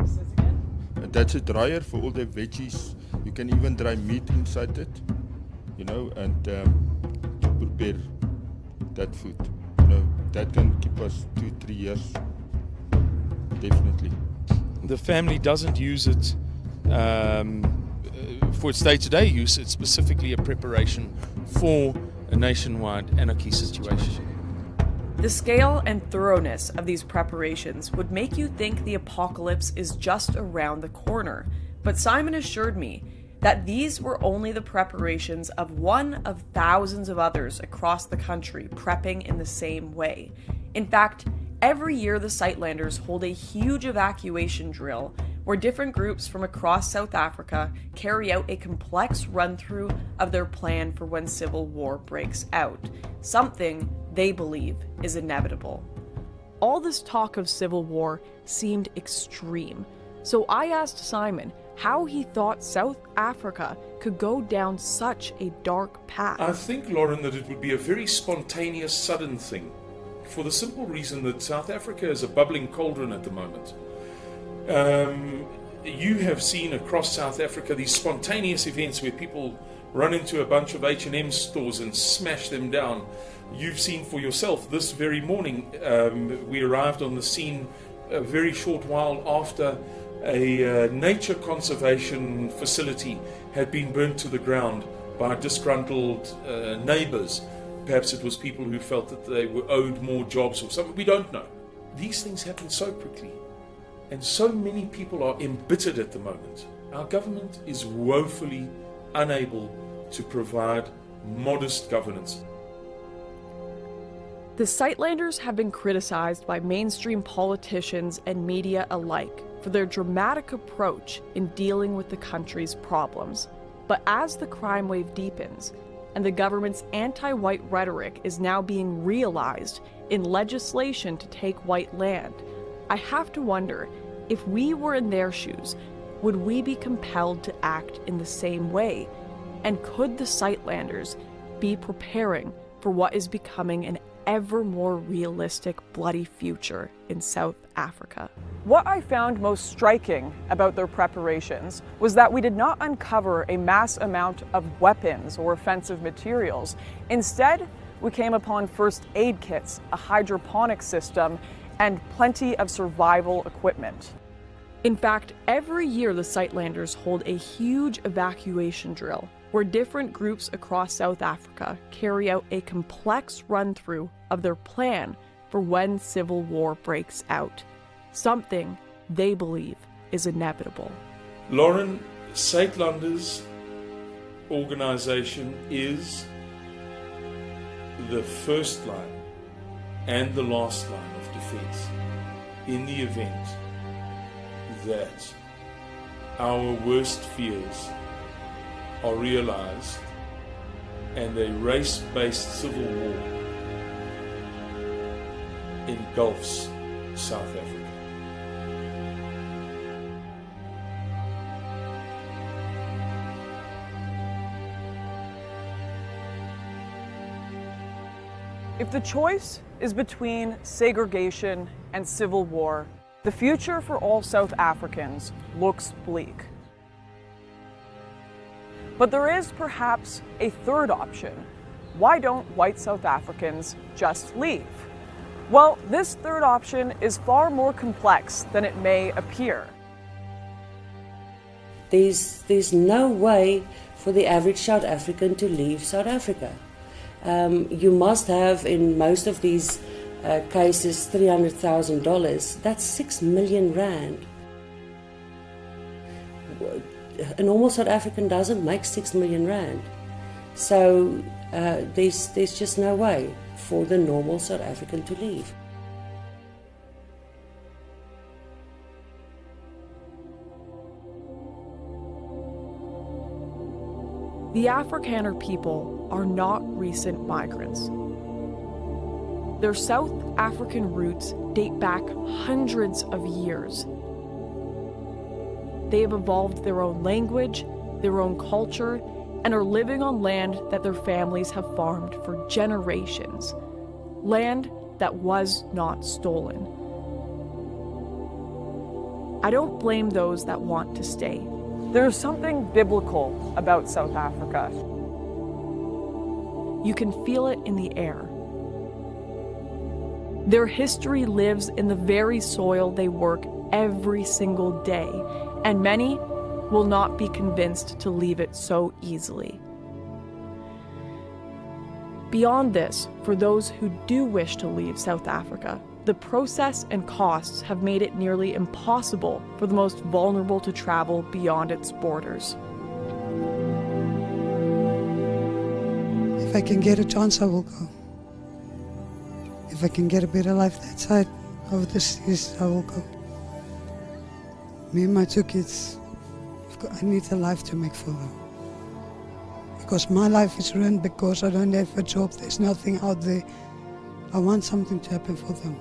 That's a dryer for all the veggies. You can even dry meat inside it, and to prepare that food. That can keep us 2-3 years, definitely. The family doesn't use it for its day-to-day use. It's specifically a preparation for a nationwide anarchy situation. The scale and thoroughness of these preparations would make you think the apocalypse is just around the corner, but Simon assured me that these were only the preparations of one of thousands of others across the country prepping in the same way. In fact, every year the Sightlanders hold a huge evacuation drill where different groups from across South Africa carry out a complex run-through of their plan for when civil war breaks out, something they believe is inevitable. All this talk of civil war seemed extreme, so I asked Simon how he thought South Africa could go down such a dark path. I think, Lauren, that it would be a very spontaneous, sudden thing, for the simple reason that South Africa is a bubbling cauldron at the moment. You have seen across South Africa these spontaneous events where people run into a bunch of H&M stores and smash them down. You've seen for yourself this very morning. We arrived on the scene a very short while after a nature conservation facility had been burnt to the ground by disgruntled neighbors. Perhaps it was people who felt that they were owed more jobs or something. We don't know. These things happen so quickly, and so many people are embittered at the moment. Our government is woefully unable to provide modest governance. The Sightlanders have been criticized by mainstream politicians and media alike for their dramatic approach in dealing with the country's problems. But as the crime wave deepens, and the government's anti-white rhetoric is now being realized in legislation to take white land, I have to wonder, if we were in their shoes, would we be compelled to act in the same way? And could the Sightlanders be preparing for what is becoming an ever more realistic bloody future in South Africa? What I found most striking about their preparations was that we did not uncover a mass amount of weapons or offensive materials. Instead, we came upon first aid kits, a hydroponic system, and plenty of survival equipment. In fact, every year the Sightlanders hold a huge evacuation drill where different groups across South Africa carry out a complex run-through of their plan for when civil war breaks out, something they believe is inevitable. Lauren, Sightlanders organization is the first line and the last line of defense in the event that our worst fears are realized and a race-based civil war engulfs South Africa. If the choice is between segregation and civil war, the future for all South Africans looks bleak. But there is perhaps a third option. Why don't white South Africans just leave? Well, this third option is far more complex than it may appear. There's no way for the average South African to leave South Africa. You must have, in most of these cases, $300,000. That's 6 million rand. A normal South African doesn't make 6 million rand. So there's just no way for the normal South African to leave. The Afrikaner people are not recent migrants. Their South African roots date back hundreds of years. They have evolved their own language, their own culture, and are living on land that their families have farmed for generations. Land that was not stolen. I don't blame those that want to stay. There's something biblical about South Africa. You can feel it in the air. Their history lives in the very soil they work every single day, and many will not be convinced to leave it so easily. Beyond this, for those who do wish to leave South Africa, the process and costs have made it nearly impossible for the most vulnerable to travel beyond its borders. If I can get a chance, I will go. If I can get a better life that side of the seas, I will go. Me and my 2 kids, I need a life to make for them. Because my life is ruined because I don't have a job, there's nothing out there. I want something to happen for them.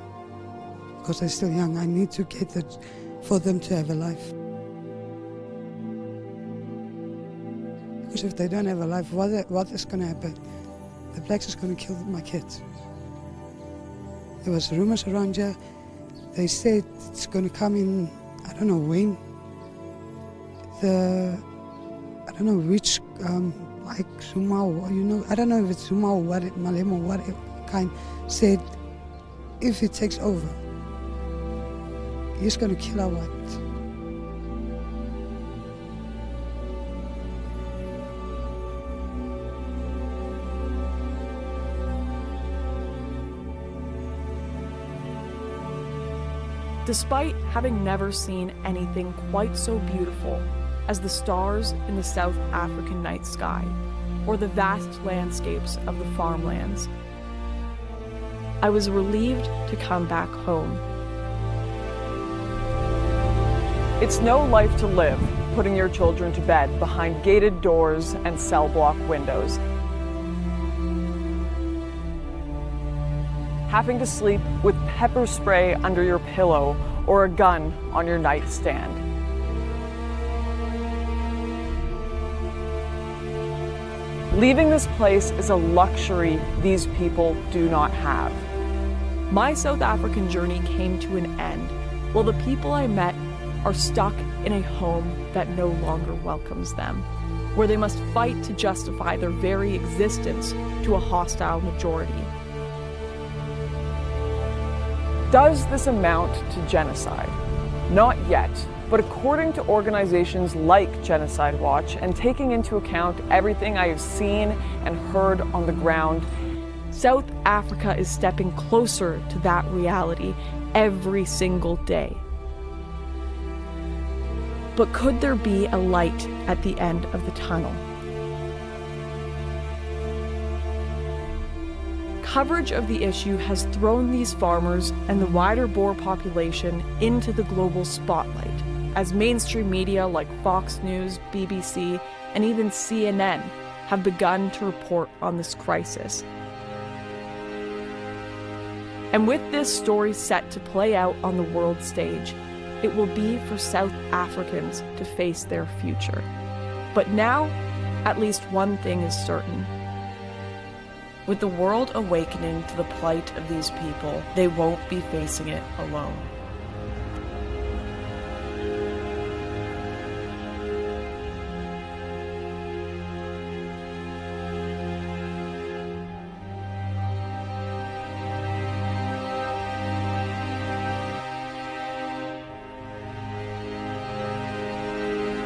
Because they're still young, I need to get it for them to have a life. Because if they don't have a life, what is going to happen? The blacks is going to kill my kids. There was rumors around here. They said it's going to come in, I don't know when. I don't know which, like Zuma, or, you know, I don't know if it's Zuma or what, Malema or what kind, said if he takes over, he's going to kill our whites. Despite having never seen anything quite so beautiful as the stars in the South African night sky or the vast landscapes of the farmlands, I was relieved to come back home. It's no life to live, putting your children to bed behind gated doors and cell block windows. Having to sleep with pepper spray under your pillow or a gun on your nightstand. Leaving this place is a luxury these people do not have. My South African journey came to an end, while the people I met are stuck in a home that no longer welcomes them, where they must fight to justify their very existence to a hostile majority. Does this amount to genocide? Not yet, but according to organizations like Genocide Watch, and taking into account everything I have seen and heard on the ground, South Africa is stepping closer to that reality every single day. But could there be a light at the end of the tunnel? coverage of the issue has thrown these farmers and the wider Boer population into the global spotlight, as mainstream media like Fox News, BBC, and even CNN have begun to report on this crisis. And with this story set to play out on the world stage, it will be for South Africans to face their future. But now, at least one thing is certain. With the world awakening to the plight of these people, they won't be facing it alone.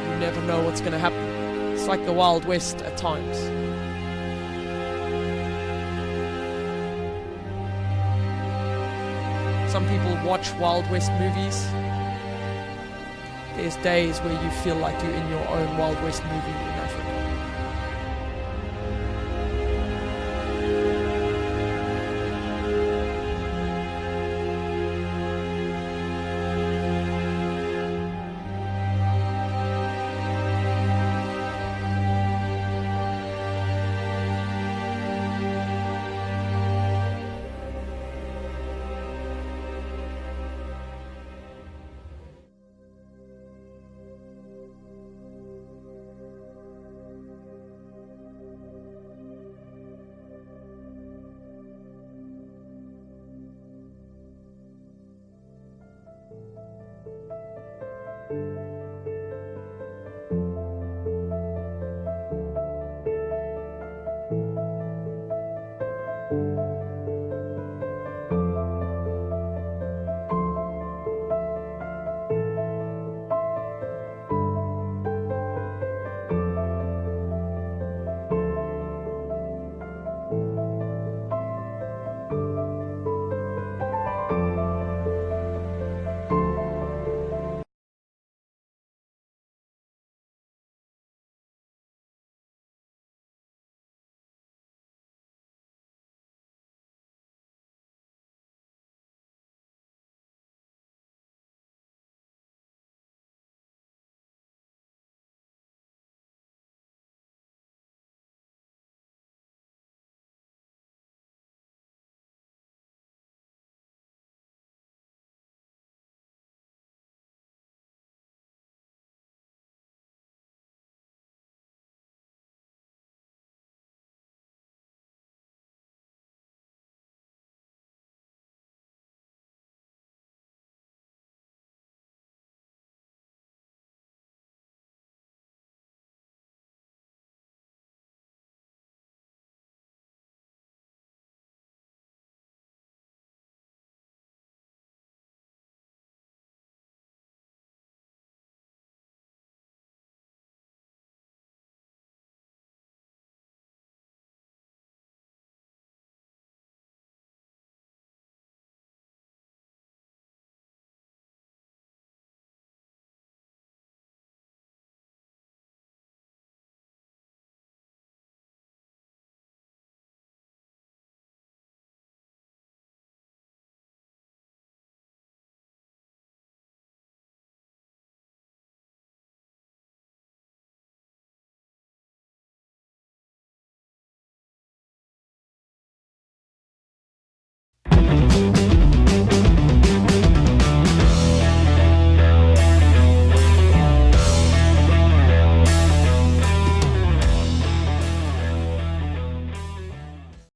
You never know what's going to happen. It's like the Wild West at times. Some people watch Wild West movies. There's days where you feel like you're in your own Wild West movie in Africa.